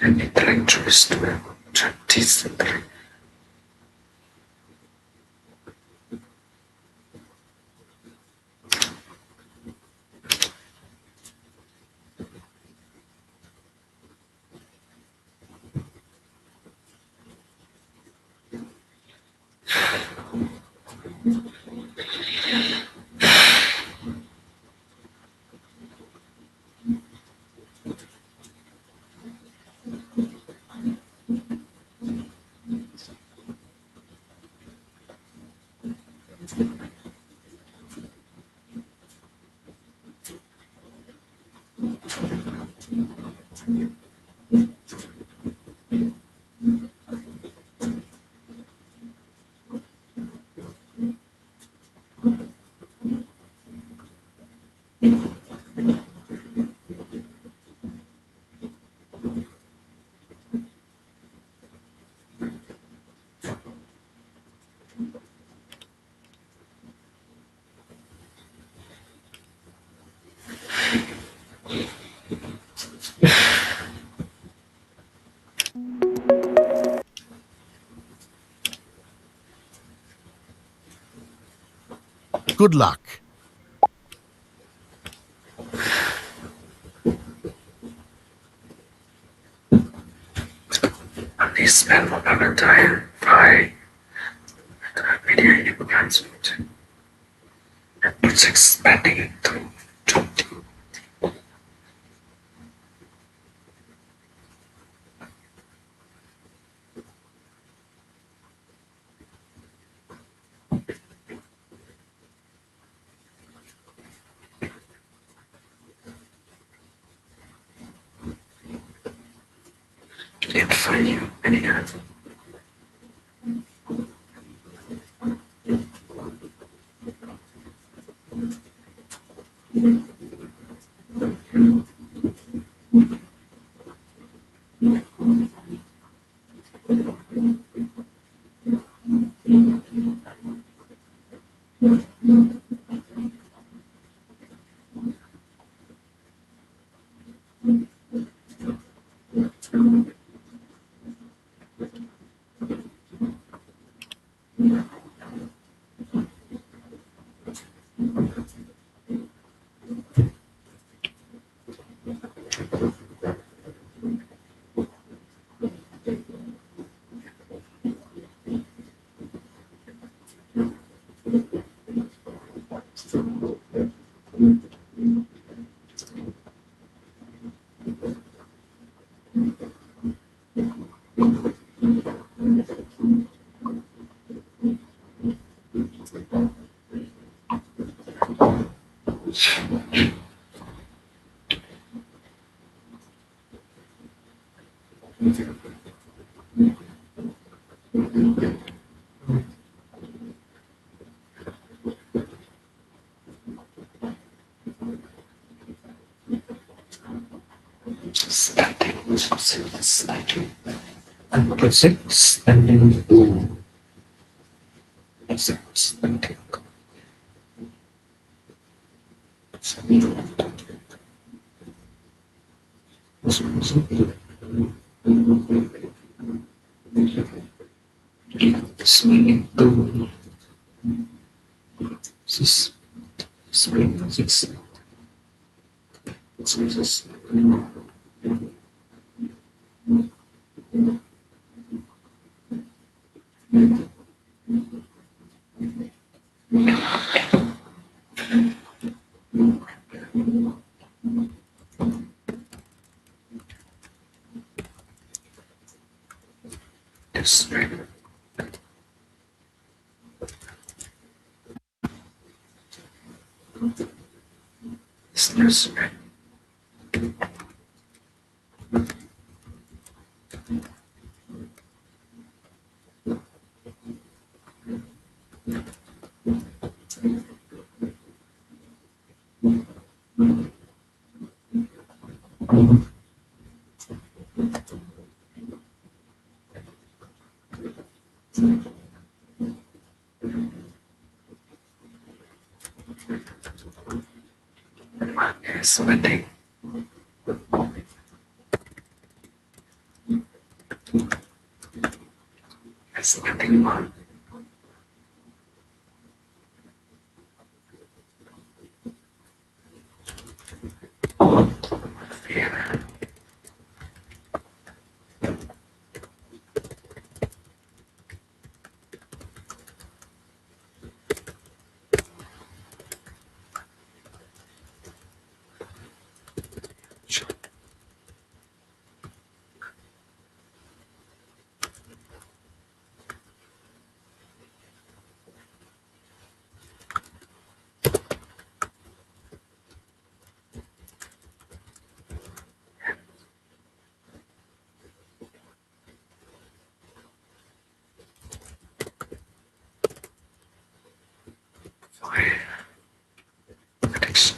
An intellectualist will practice. Good luck. Please spend one hour time by the video enhancement and it's expanding it to 20. Can't find you anyhow. slightly. And proceed spending to spending. Spending to spending six. Spending. Spending one. Fear. Addiction.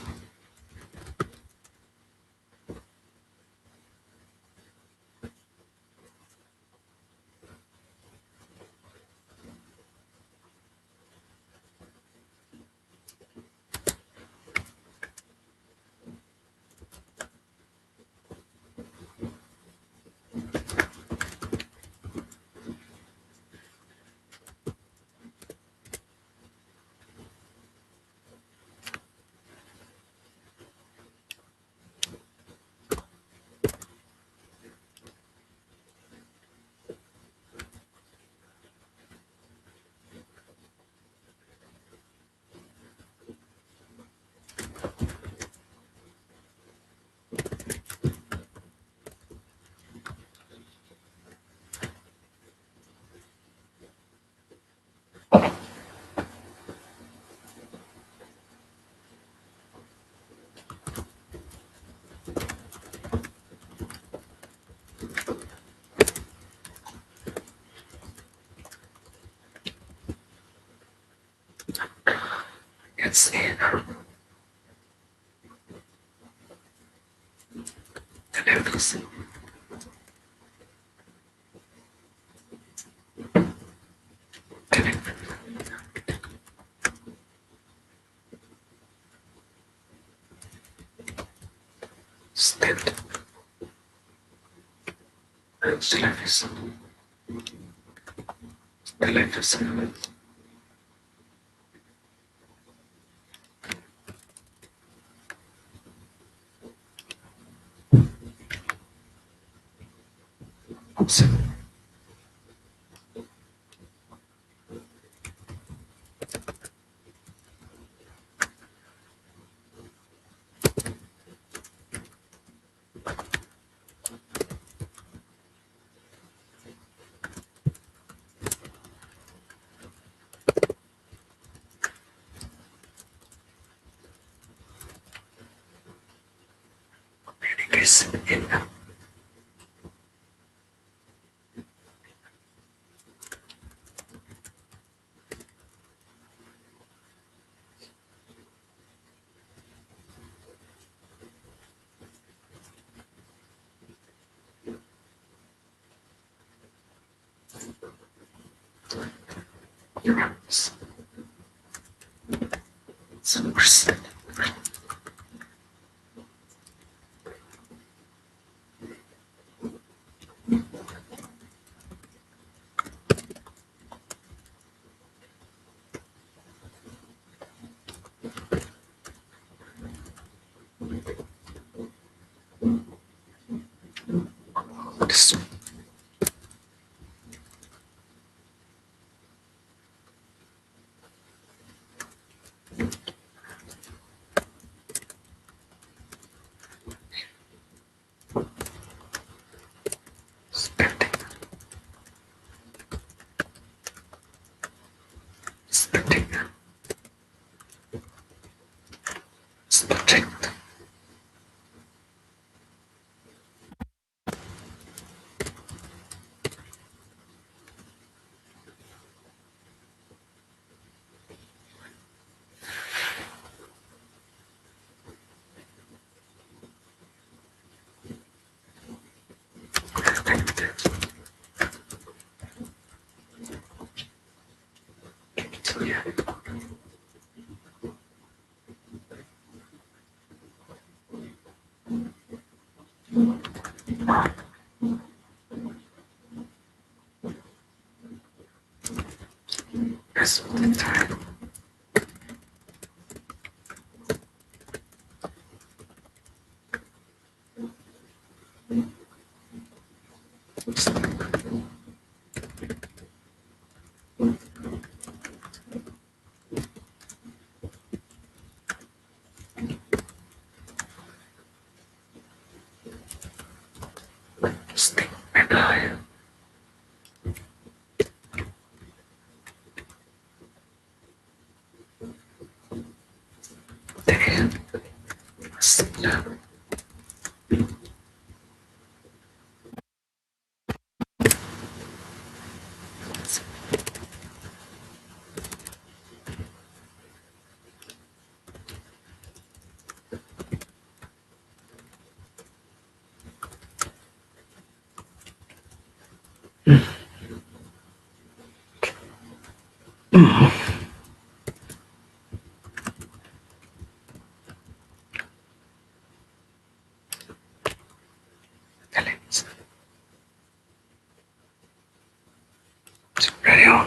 It's in the levels. Stand. The life is. The life is. Communication in Euros. So percent. This spending. Spending. Spending. So yeah. Rest of the time. Stick and I. Damn. Sit down. Alex. Ready on.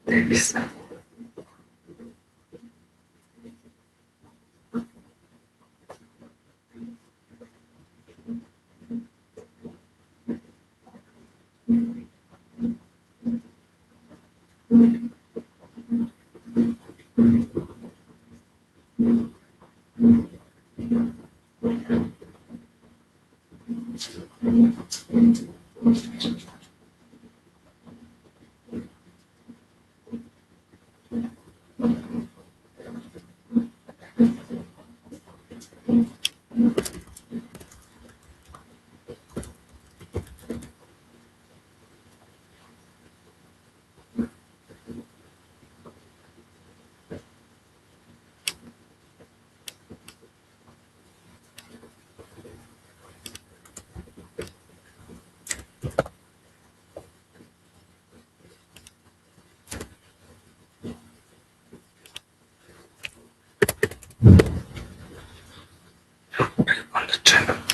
Davis. On the channel.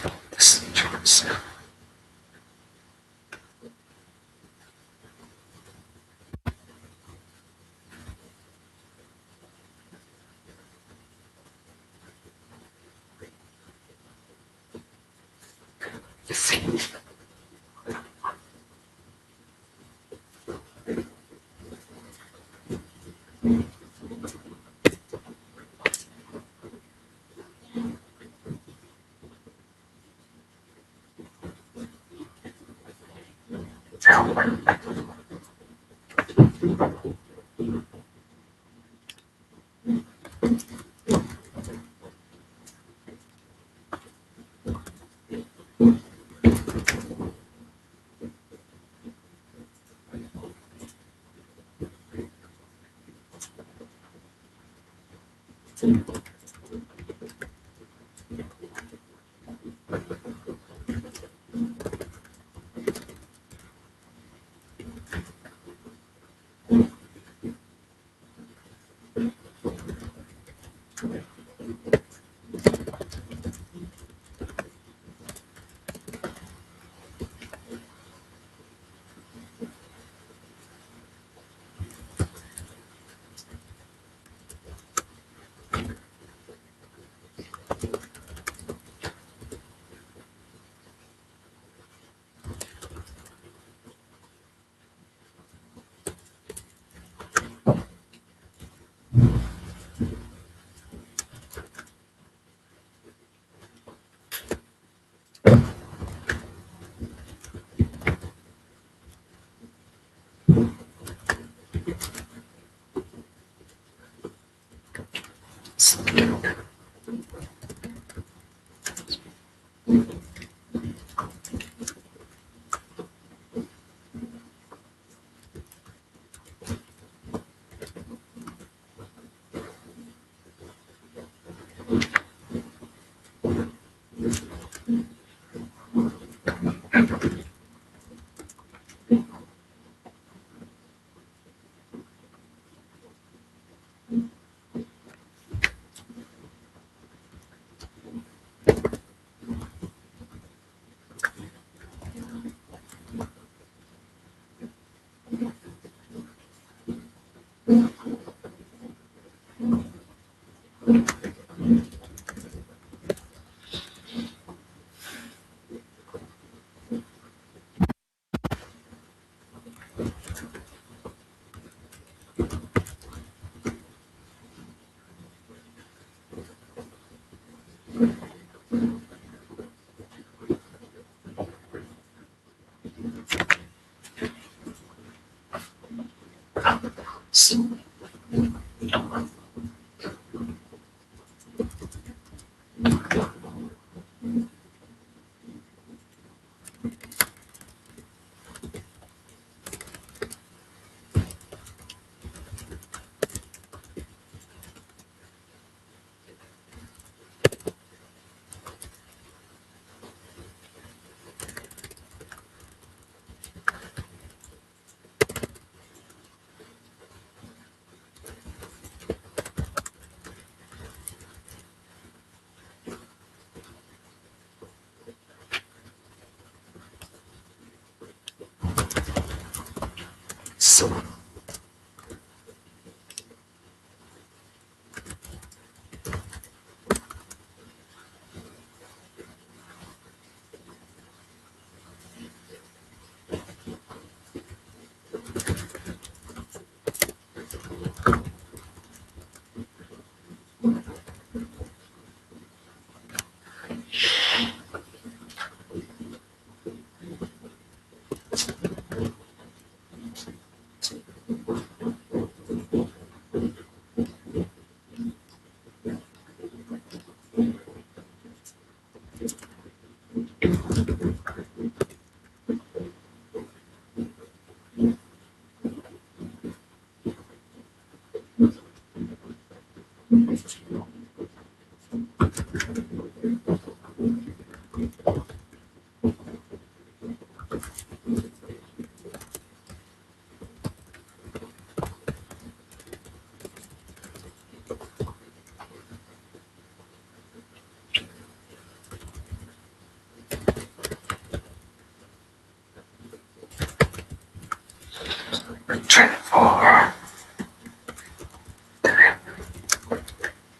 24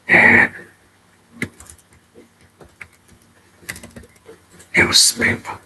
and you this paper.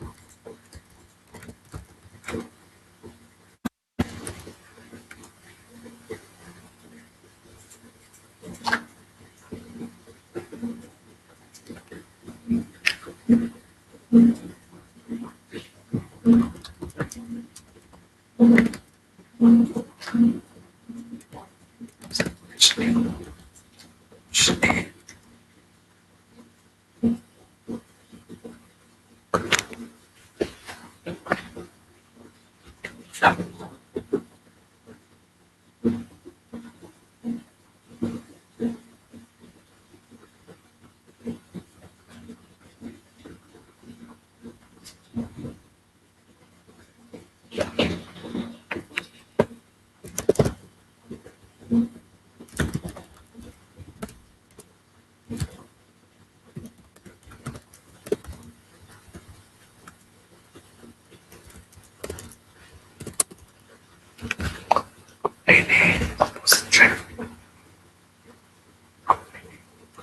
Any opposite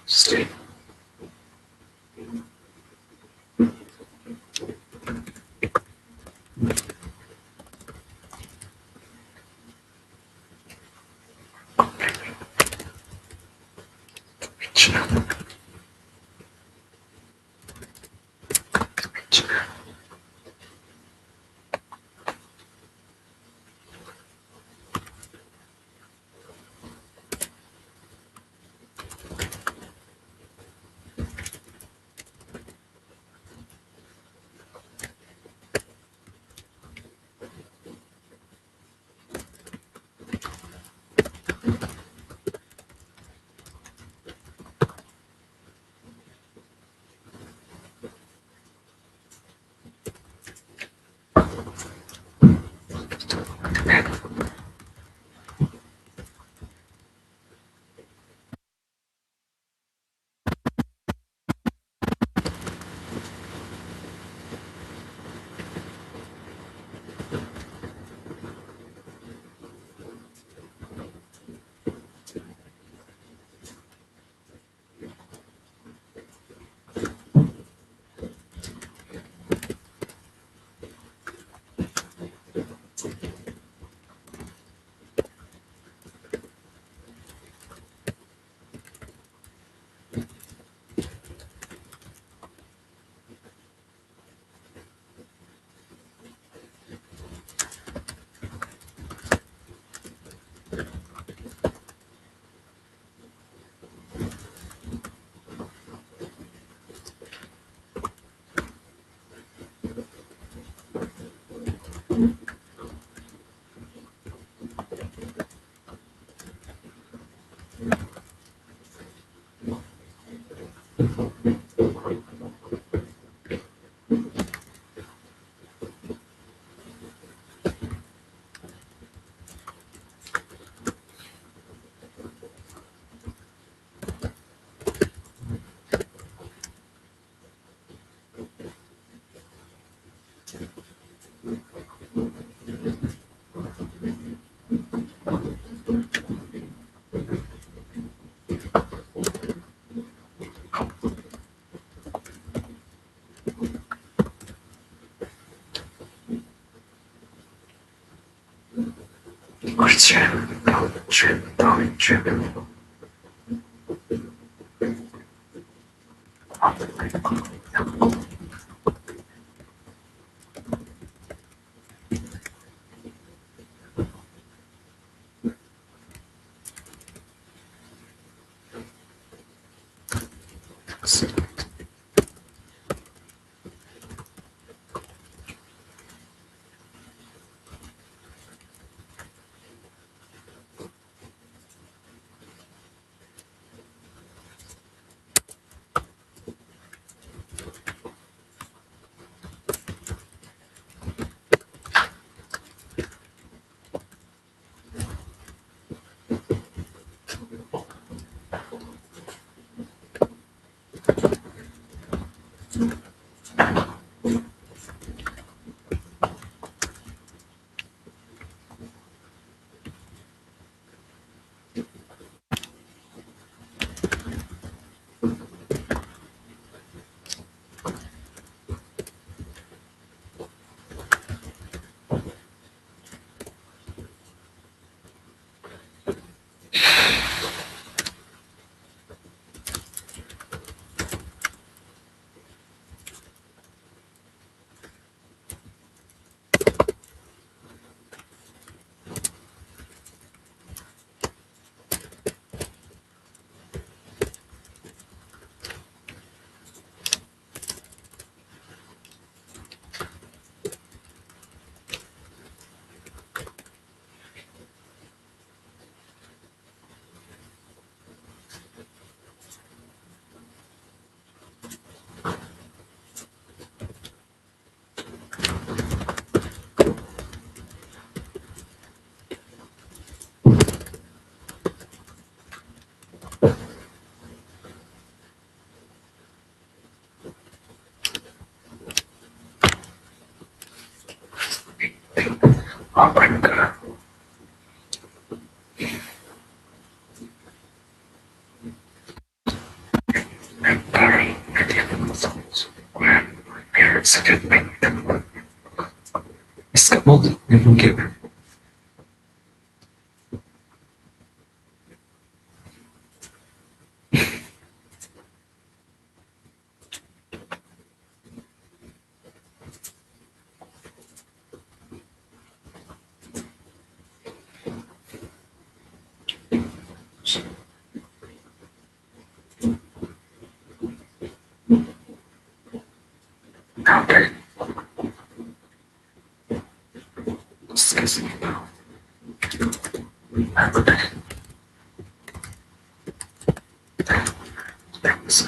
state. Africa. And very medieval songs when parents could make them. Escapade de Bunker. Okay. Excuse me now. Thanks.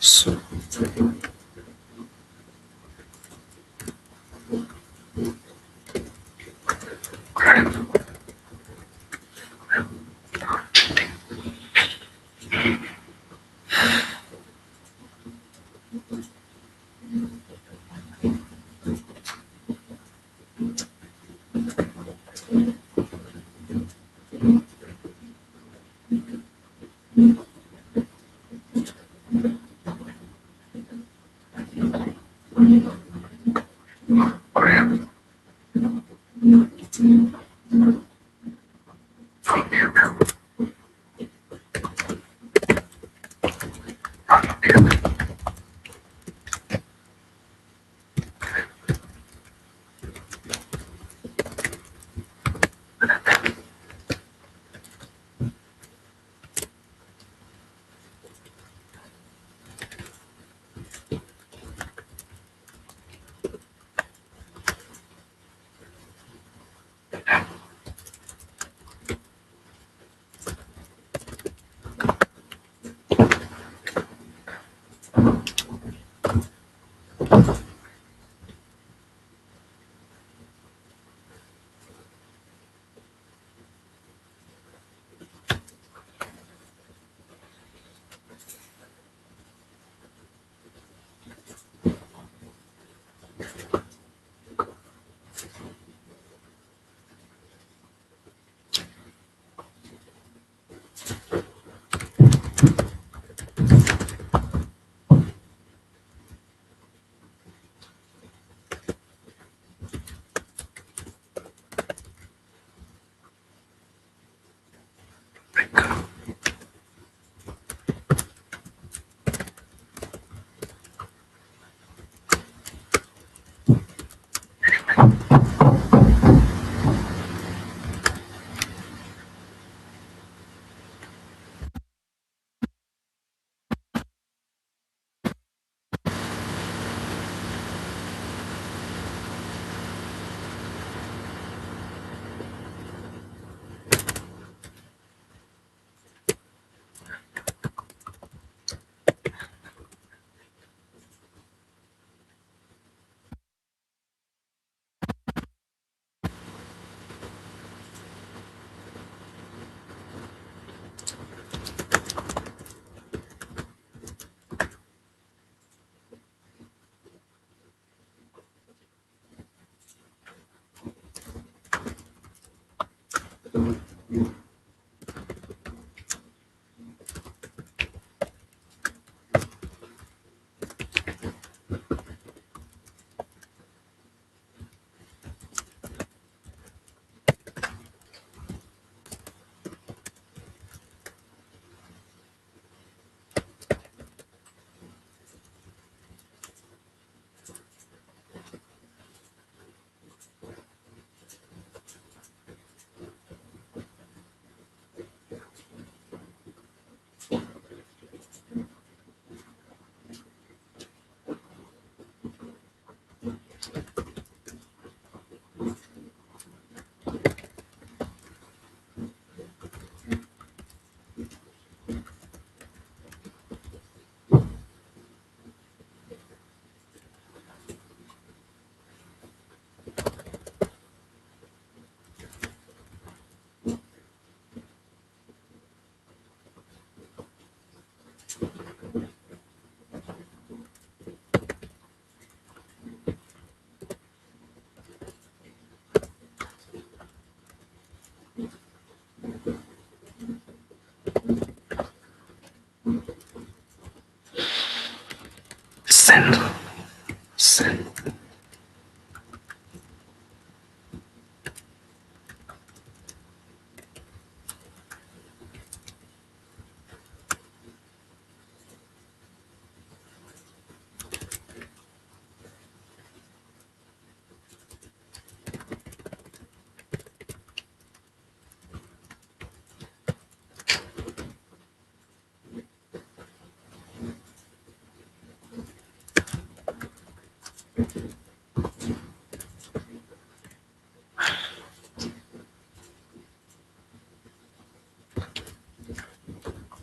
So.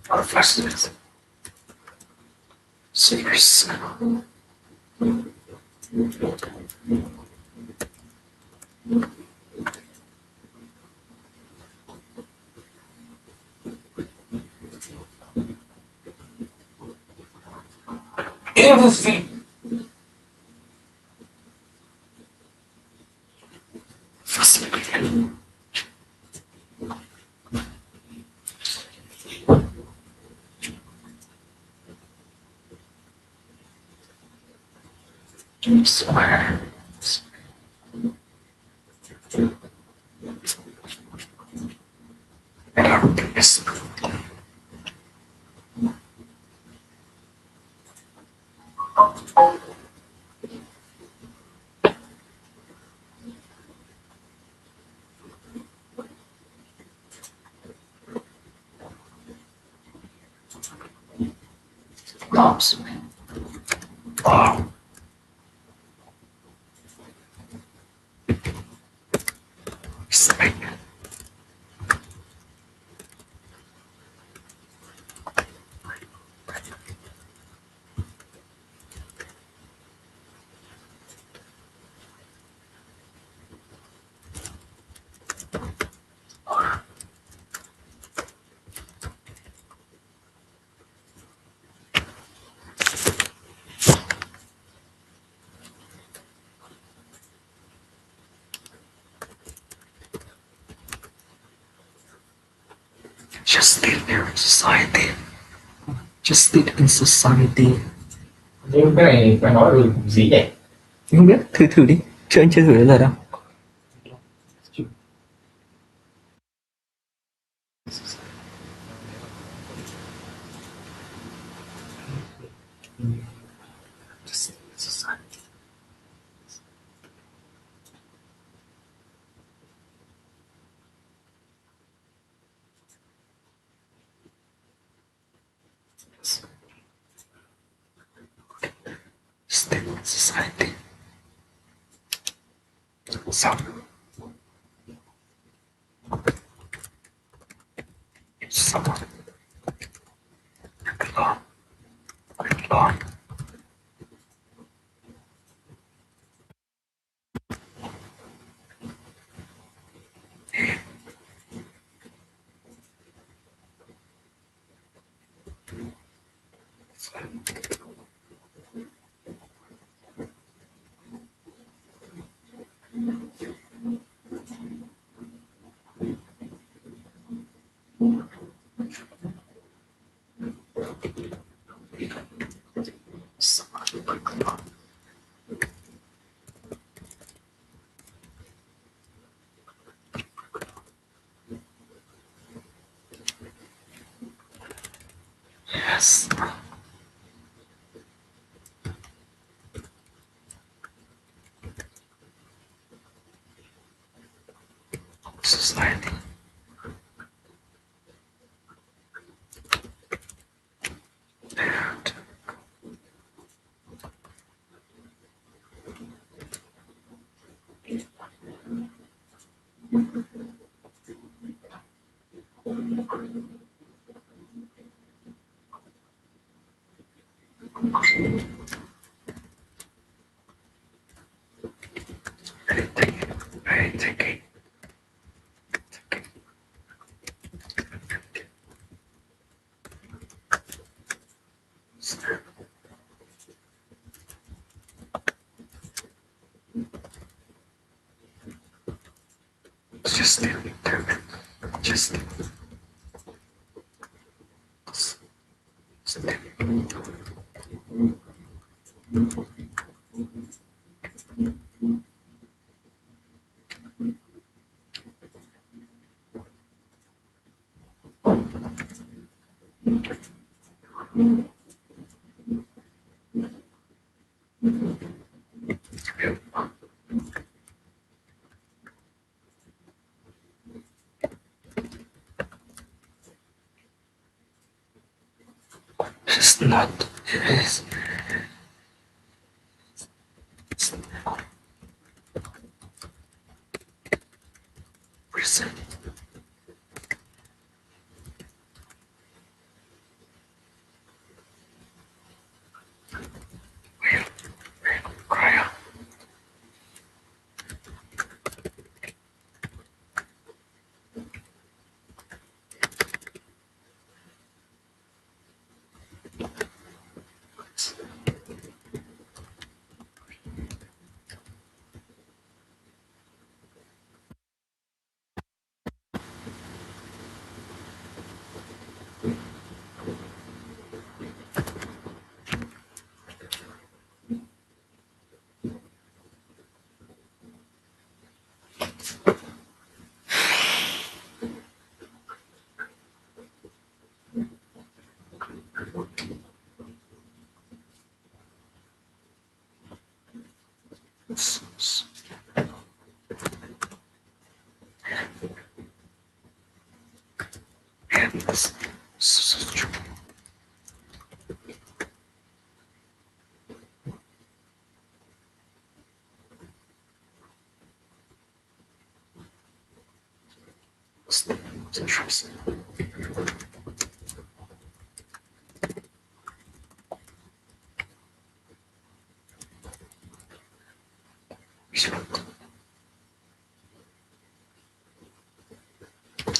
Our first is serious. Everything. Fascinating. Swear. Better please. Cops. Wow. Snake. Just live in society. Just live in society. Nhưng cái này phải nói được gì vậy? Không biết, thử thử đi. Chứ anh chưa thử đến giờ đâu. Just live in society. Just live in society. So, someone belong. Yes. Society. And very taking. Just live in Just live. Just live. It's not. It is. It's reason. Cry.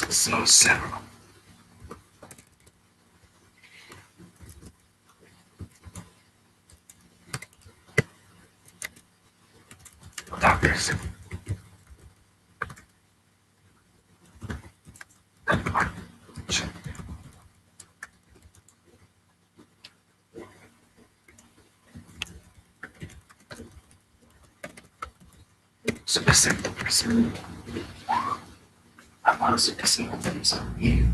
So Sarah. Doctors. Specific. I want to see things on you.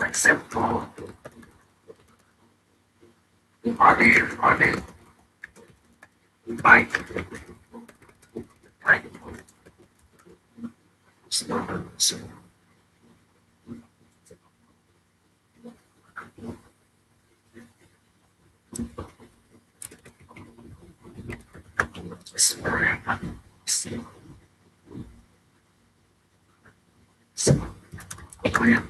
Example. Running. Bike. Bike. Slow. Spring. Clear.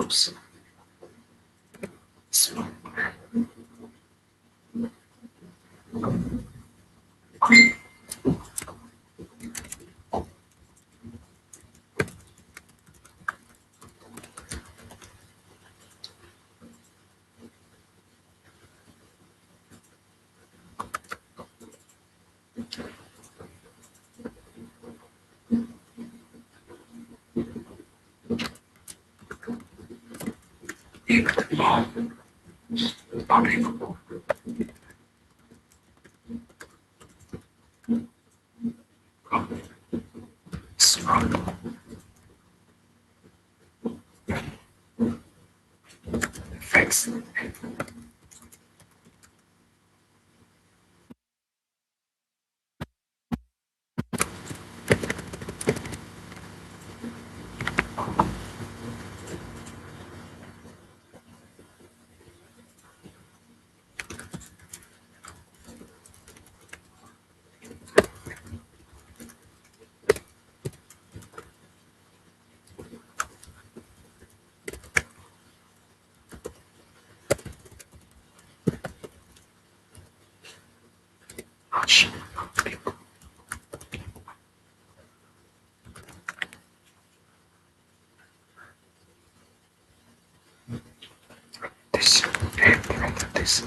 Oops. Thanks. This this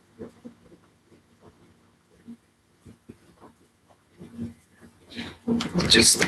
okay. Just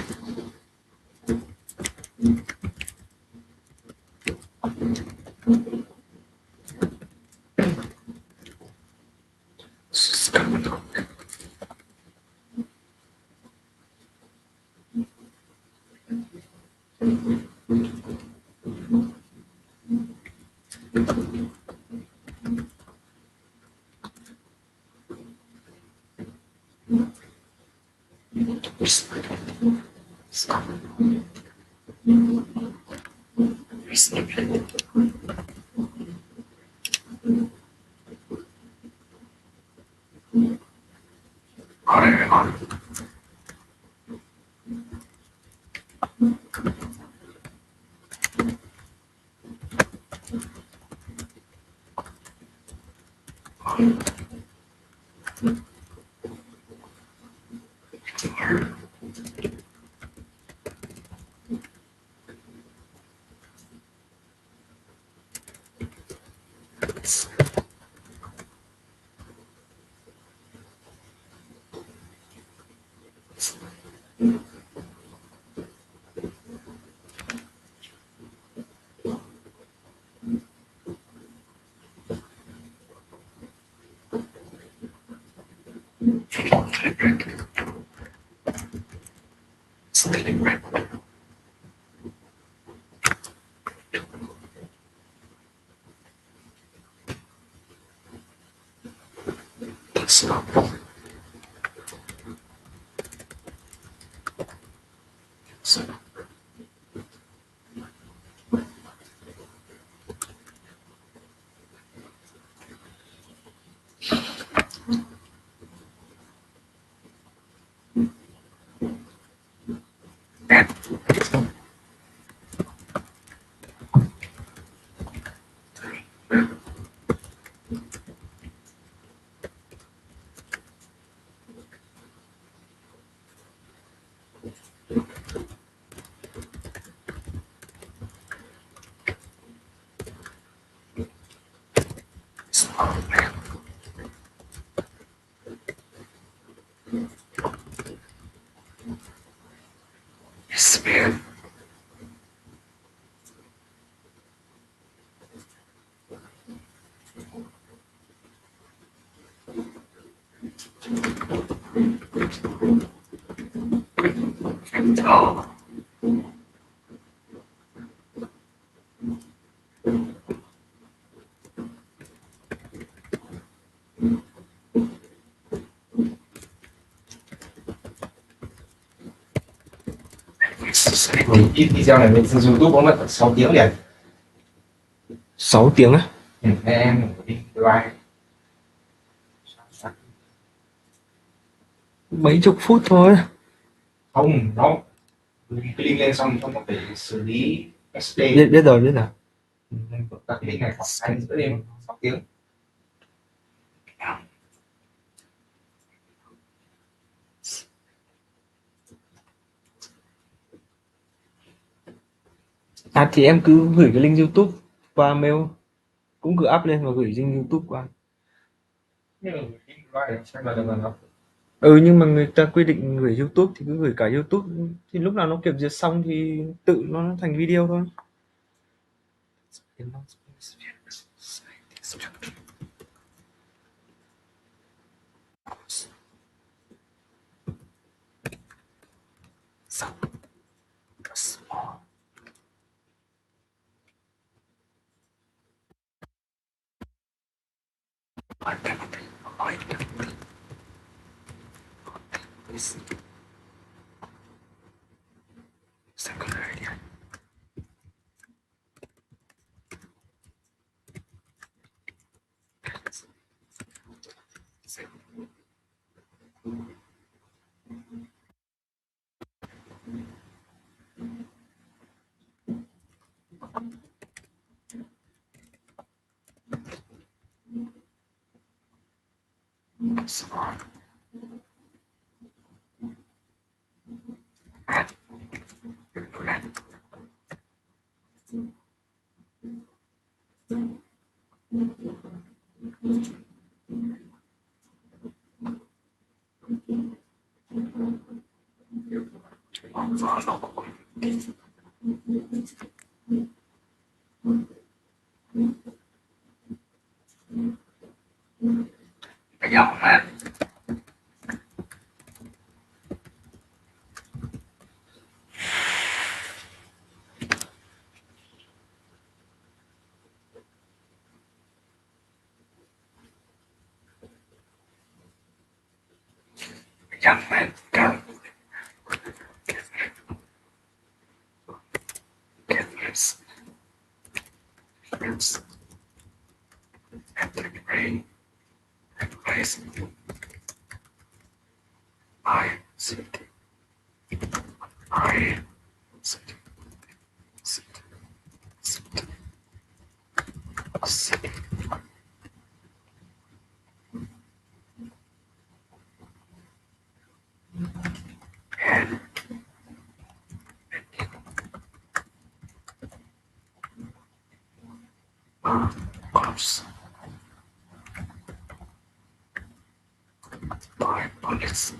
Video này mình dùng YouTube có mất 6 tiếng liền. 6 tiếng á? Nên em ngủ đi, bye. Mấy chục phút thôi. Không, nó cái link lên xong nó phải xử lý SD. Biết rồi. Các cái link này khoảng 2 rưỡi đêm, 6 tiếng. À thì em cứ gửi cái link YouTube qua mail, cũng cứ up lên và gửi link YouTube qua. Nhưng mà người ta quy định gửi YouTube thì cứ gửi cả YouTube, thì lúc nào nó kiểm duyệt xong thì tự nó thành video thôi. Young man, go. Get this. Friends. And the rain. And place. I city. I city. City. City. City. And close by police.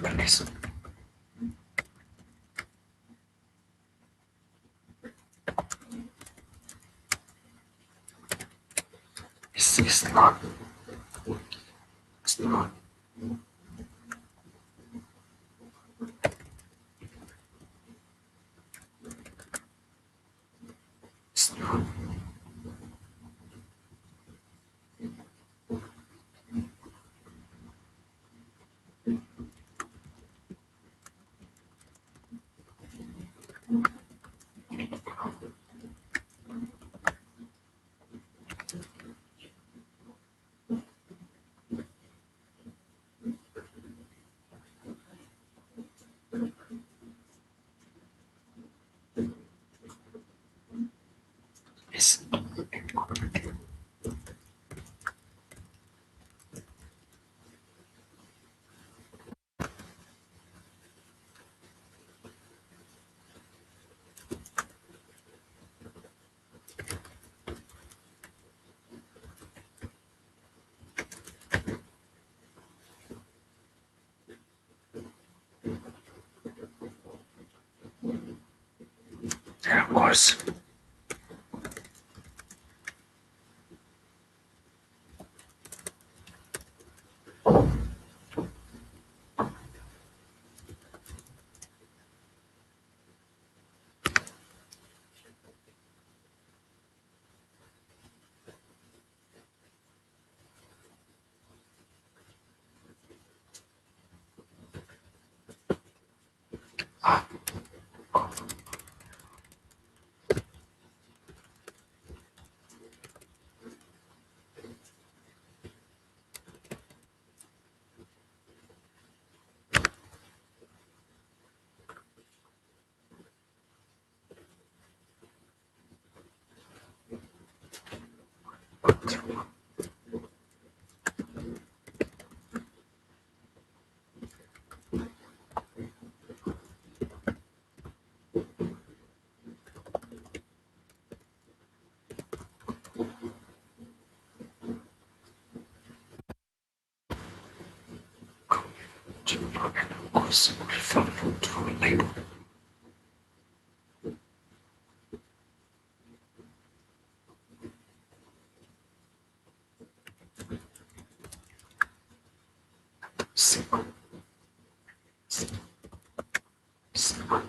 Police. It's not. It's not. It's not. It's yeah, of course. and of course will follow through later. Simple. Simple. Simple.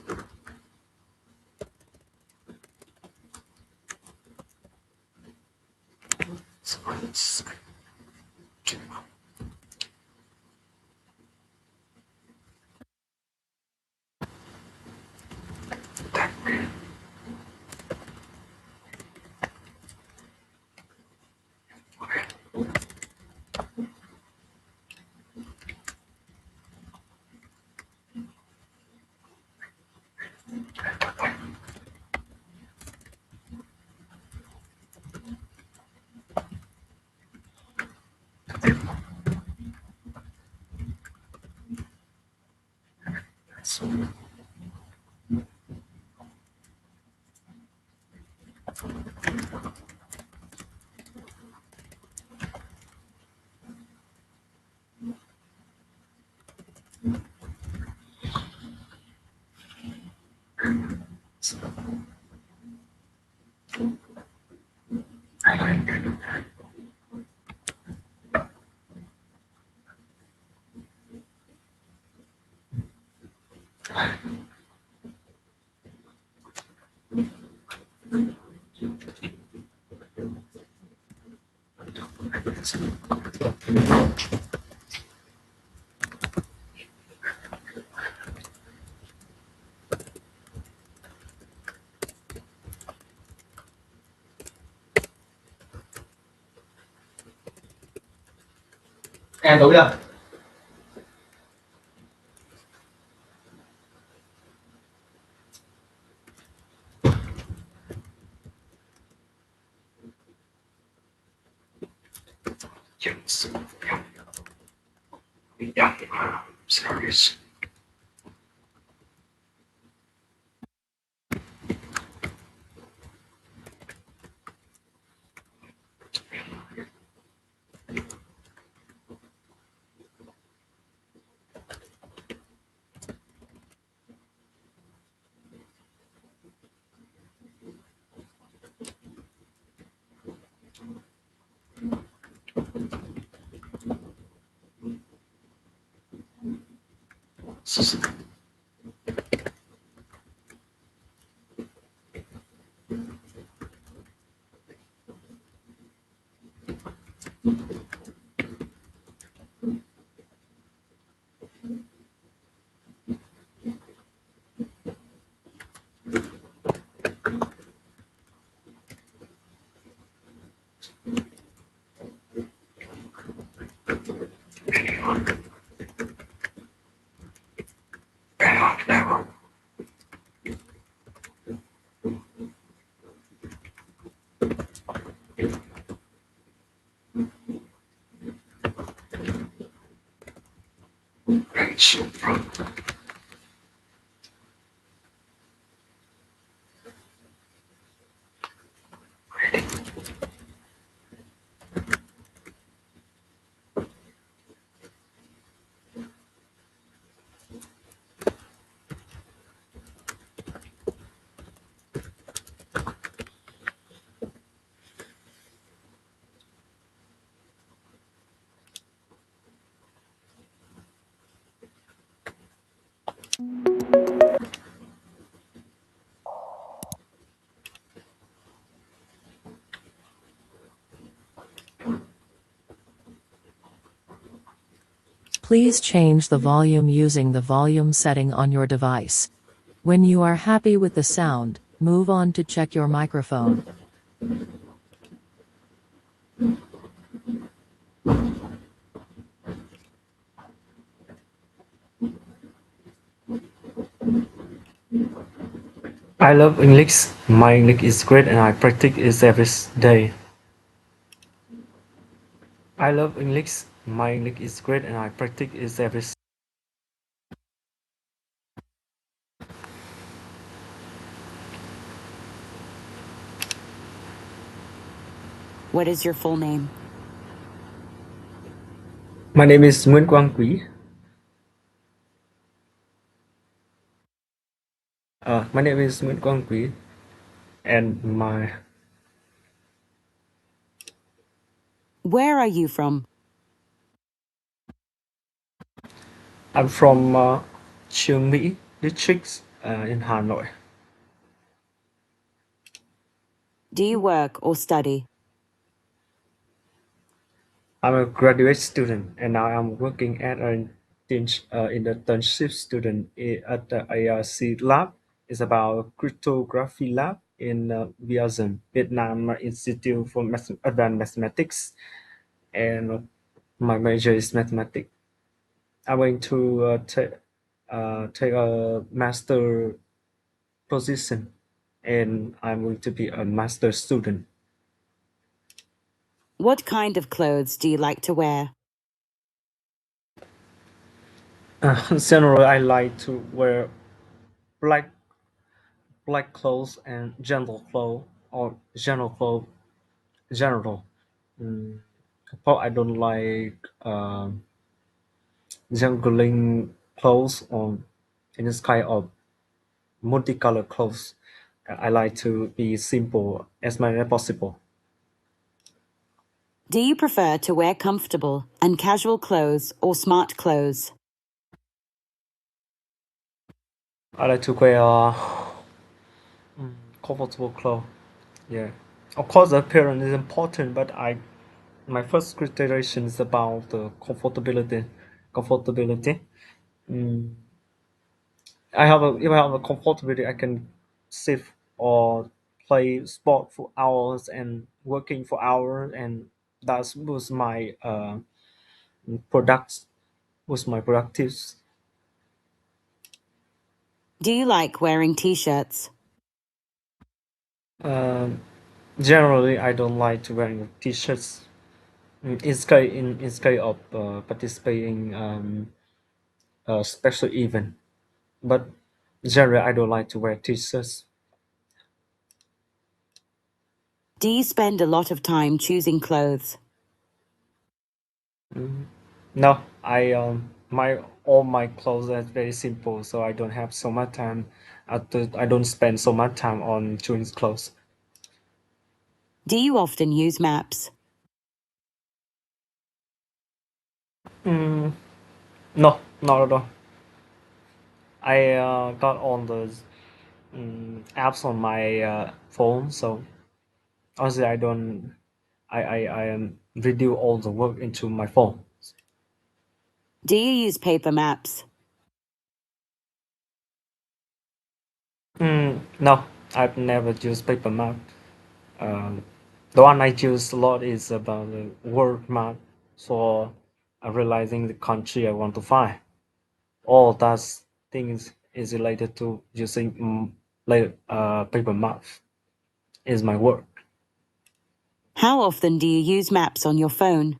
Em tối chưa? Yes. Yeah. Series. Bad level. Range from Please change the volume using the volume setting on your device. When you are happy with the sound, move on to check your microphone. I love English. My English is great and I practice it every day. I love English. My English is great and I practice it every day. What is your full name? My name is Nguyen Quang. My name is Nguyen, and Where are you from? I'm from Chiang Mai district in Hanoi. Do you work or study? I'm a graduate student, and now I'm working at an internship student at the ARC lab. It's about cryptography lab in Vietnam Institute for Advanced Mathematics, and my major is mathematics. I'm going to take a master position, and I'm going to be a master student. What kind of clothes do you like to wear? Generally, I like to wear black black clothes and gentle clothes or general clothes. General. Mm, but I don't like jungling clothes or any kind of multicolored clothes. I like to be simple as much as possible. Do you prefer to wear comfortable and casual clothes or smart clothes? I like to wear comfortable clothes. Yeah. Of course, the appearance is important, but my first consideration is about the comfortability. Comfortability. Mm, if I have a comfortability, I can sit or play sport for hours and working for hours, and that was my products was my productive. Do you like wearing t-shirts? Um, Generally, I don't like to wearing t-shirts. Instead of participating a special event, but generally I don't like to wear t-shirts. Do you spend a lot of time choosing clothes? No, I my all my clothes are very simple, so I don't have so much time. I don't spend so much time on choosing clothes. Do you often use maps? Mm, no, not at all. I got all the apps on my phone, so honestly, I don't. I redo all the work into my phone. Do you use paper maps? No, I've never used paper map. Um, the one I use a lot is about the world map for realizing the country I want to find. All that things is related to using paper map is my work. How often do you use maps on your phone?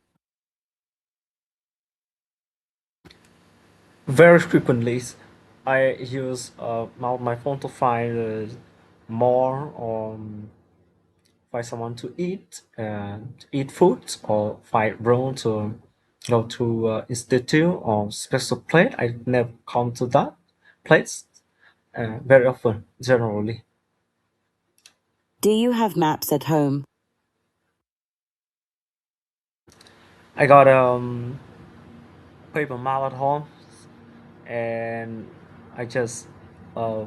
Very frequently, I use my phone to find more or find someone to eat food, or find road to go to institute or special place. I never come to that place very often. Generally, Do you have maps at home? I got paper map at home, and I uh,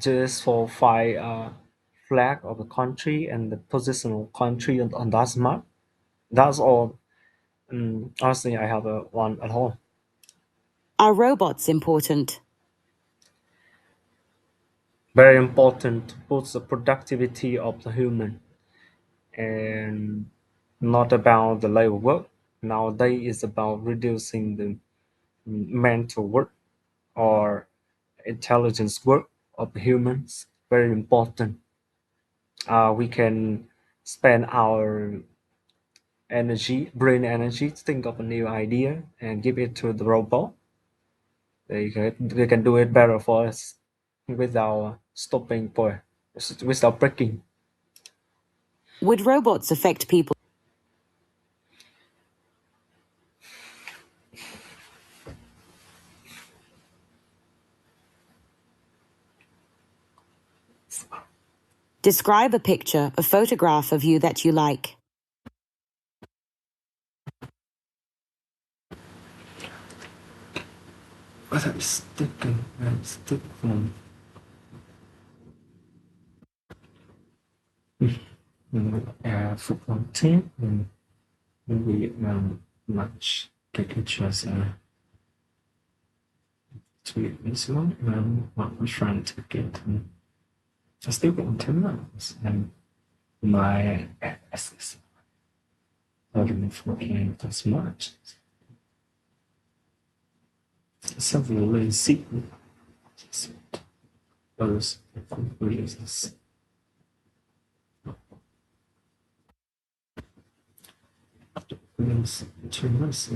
just for find flag of the country and the positional country on that map. That's all. Honestly, I have one at home. Are robots important? Very important to boost the productivity of the human, and not about the labor work. Nowadays is about reducing the mental work or intelligence work of humans. Very important. We can spend our brain energy, to think of a new idea and give it to the robot. They can do it better for us without stopping without breaking. Would robots affect people? Describe a picture, a photograph of you that you like. What I'm sticking and stick from football team and we match get each other to this one and what we're trying to get I still got 10 months and my SS I don't know if we can as much. Several lazy those reasons. Means 2 months.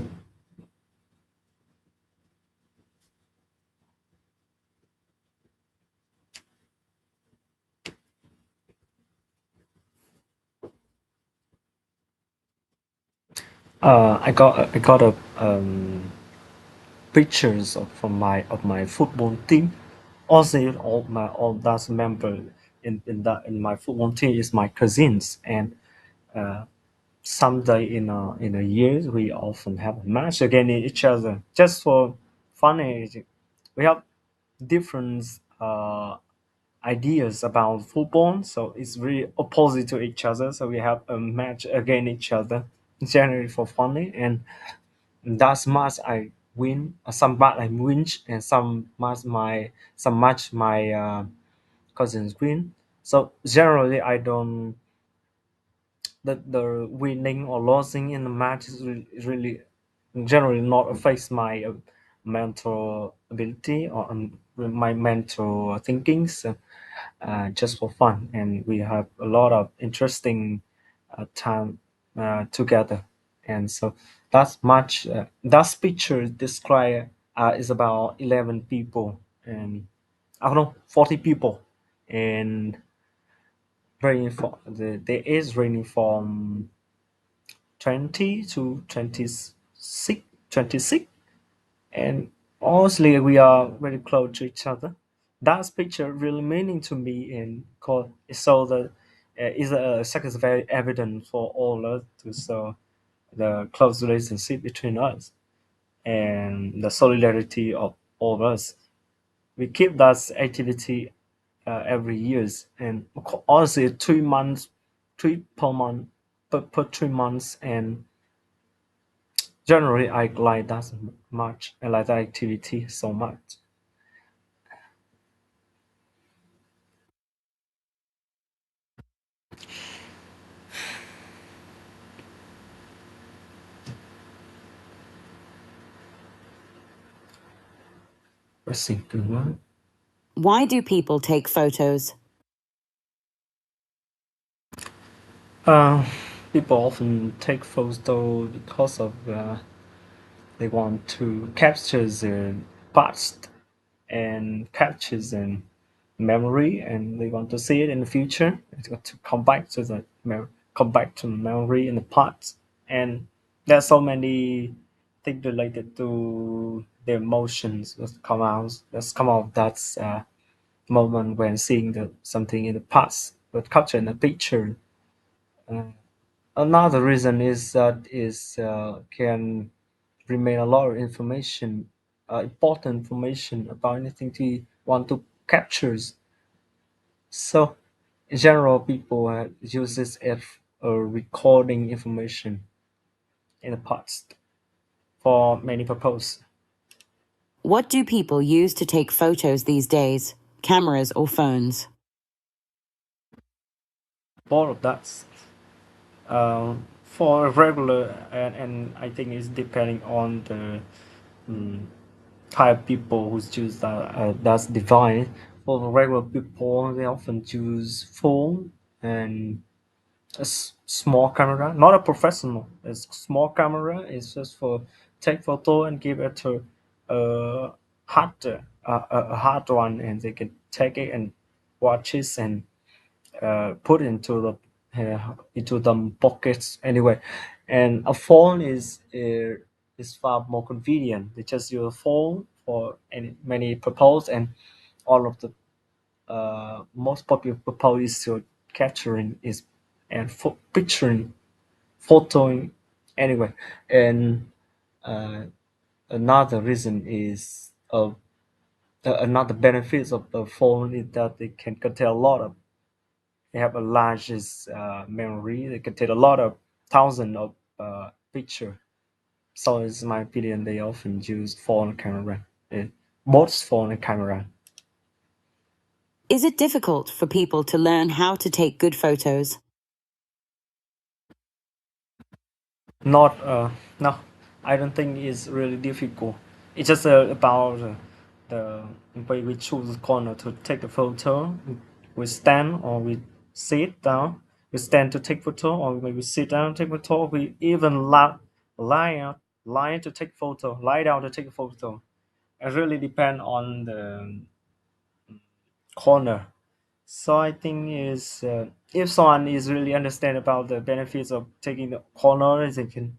I got a pictures from my football team. Also, all that member in my football team is my cousins, and someday in a year we often have a match against each other just for funny. We have different ideas about football, so it's really opposite to each other. So we have a match against each other generally for funny, and that's match I win, some match I win, and some match my cousins win. So generally, I don't the winning or losing in the match is really generally not affects my mental ability or my mental thinking. So just for fun, and we have a lot of interesting time together. And so that's much. That picture describe is about 11 people, and I don't know 40 people, and ranging from the age ranging from 20 to 26, and honestly we are very close to each other. That picture really meaning to me and called so that is a second very evident for all us to show the close relationship between us and the solidarity of all of us. We keep that activity every years, and honestly 3 months, three per month, per 3 months, and generally I like that much. I like that activity so much. A single one. Why do people take photos? Uh, People often take photos because of they want to capture the past and capture the memory, and they want to see it in the future. It's got to come back to the come back to memory in the past, and there's so many things related to the emotions that come out that moment when seeing something in the past but captured in a picture. Uh, Another reason is that is can remain a lot of information, important information about anything we want to capture. So, in general, people use this as recording information in the past for many purposes. What do people use to take photos these days? Cameras or phones? All of that. For regular, and I think it's depending on the type of people who choose that's device. For the regular people, they often choose phone and a small camera, not a professional. It's small camera. It's just for take photo and give it to a a hard one, and they can take it and watch it and put into the pockets anyway. And a phone is far more convenient. They just use a phone for many purposes, and all of the most popular purpose is to capturing is and picturing, photoing anyway. And another reason is another benefits of the phone is that they can contain a lot of. They have a large memory. They contain a lot of thousands of picture. So, in my opinion, they often use phone camera, both phone and camera. Is it difficult for people to learn how to take good photos? Not no, I don't think it's really difficult. It's just about the way we choose the corner to take the photo. We stand or we sit down. We stand to take photo, or maybe sit down to take photo. We even lie to take photo, lie down to take a photo. It really depends on the corner. So I think is if someone is really understand about the benefits of taking the corner, they can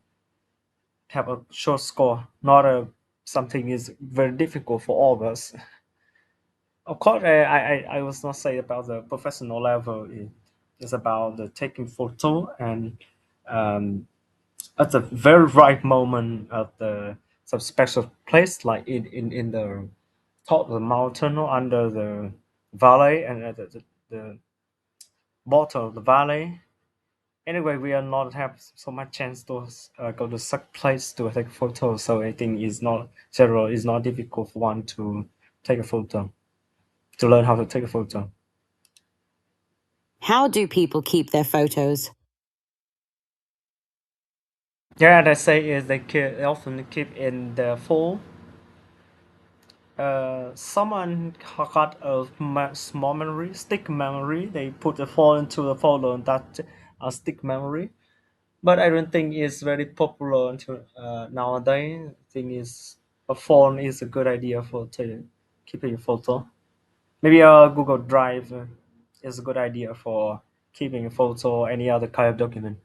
have a short score. Not something is very difficult for all of us. Of course, I was not say about the professional level. It's about the taking photo and at the very right moment at some special place, like in the top of the mountain or under the valley and at the bottom of the valley. Anyway, we are not have so much chance to go to such place to take photos, so I think it's not difficult for one to take a photo, to learn how to take a photo. How do people keep their photos? Yeah, they say is they often keep in the phone. Someone got a small memory, stick memory. They put the phone into the folder and that stick memory. But I don't think it's very popular until nowadays. I think is a phone is a good idea for keeping a photo. Maybe a Google Drive is a good idea for keeping a photo or any other kind of document.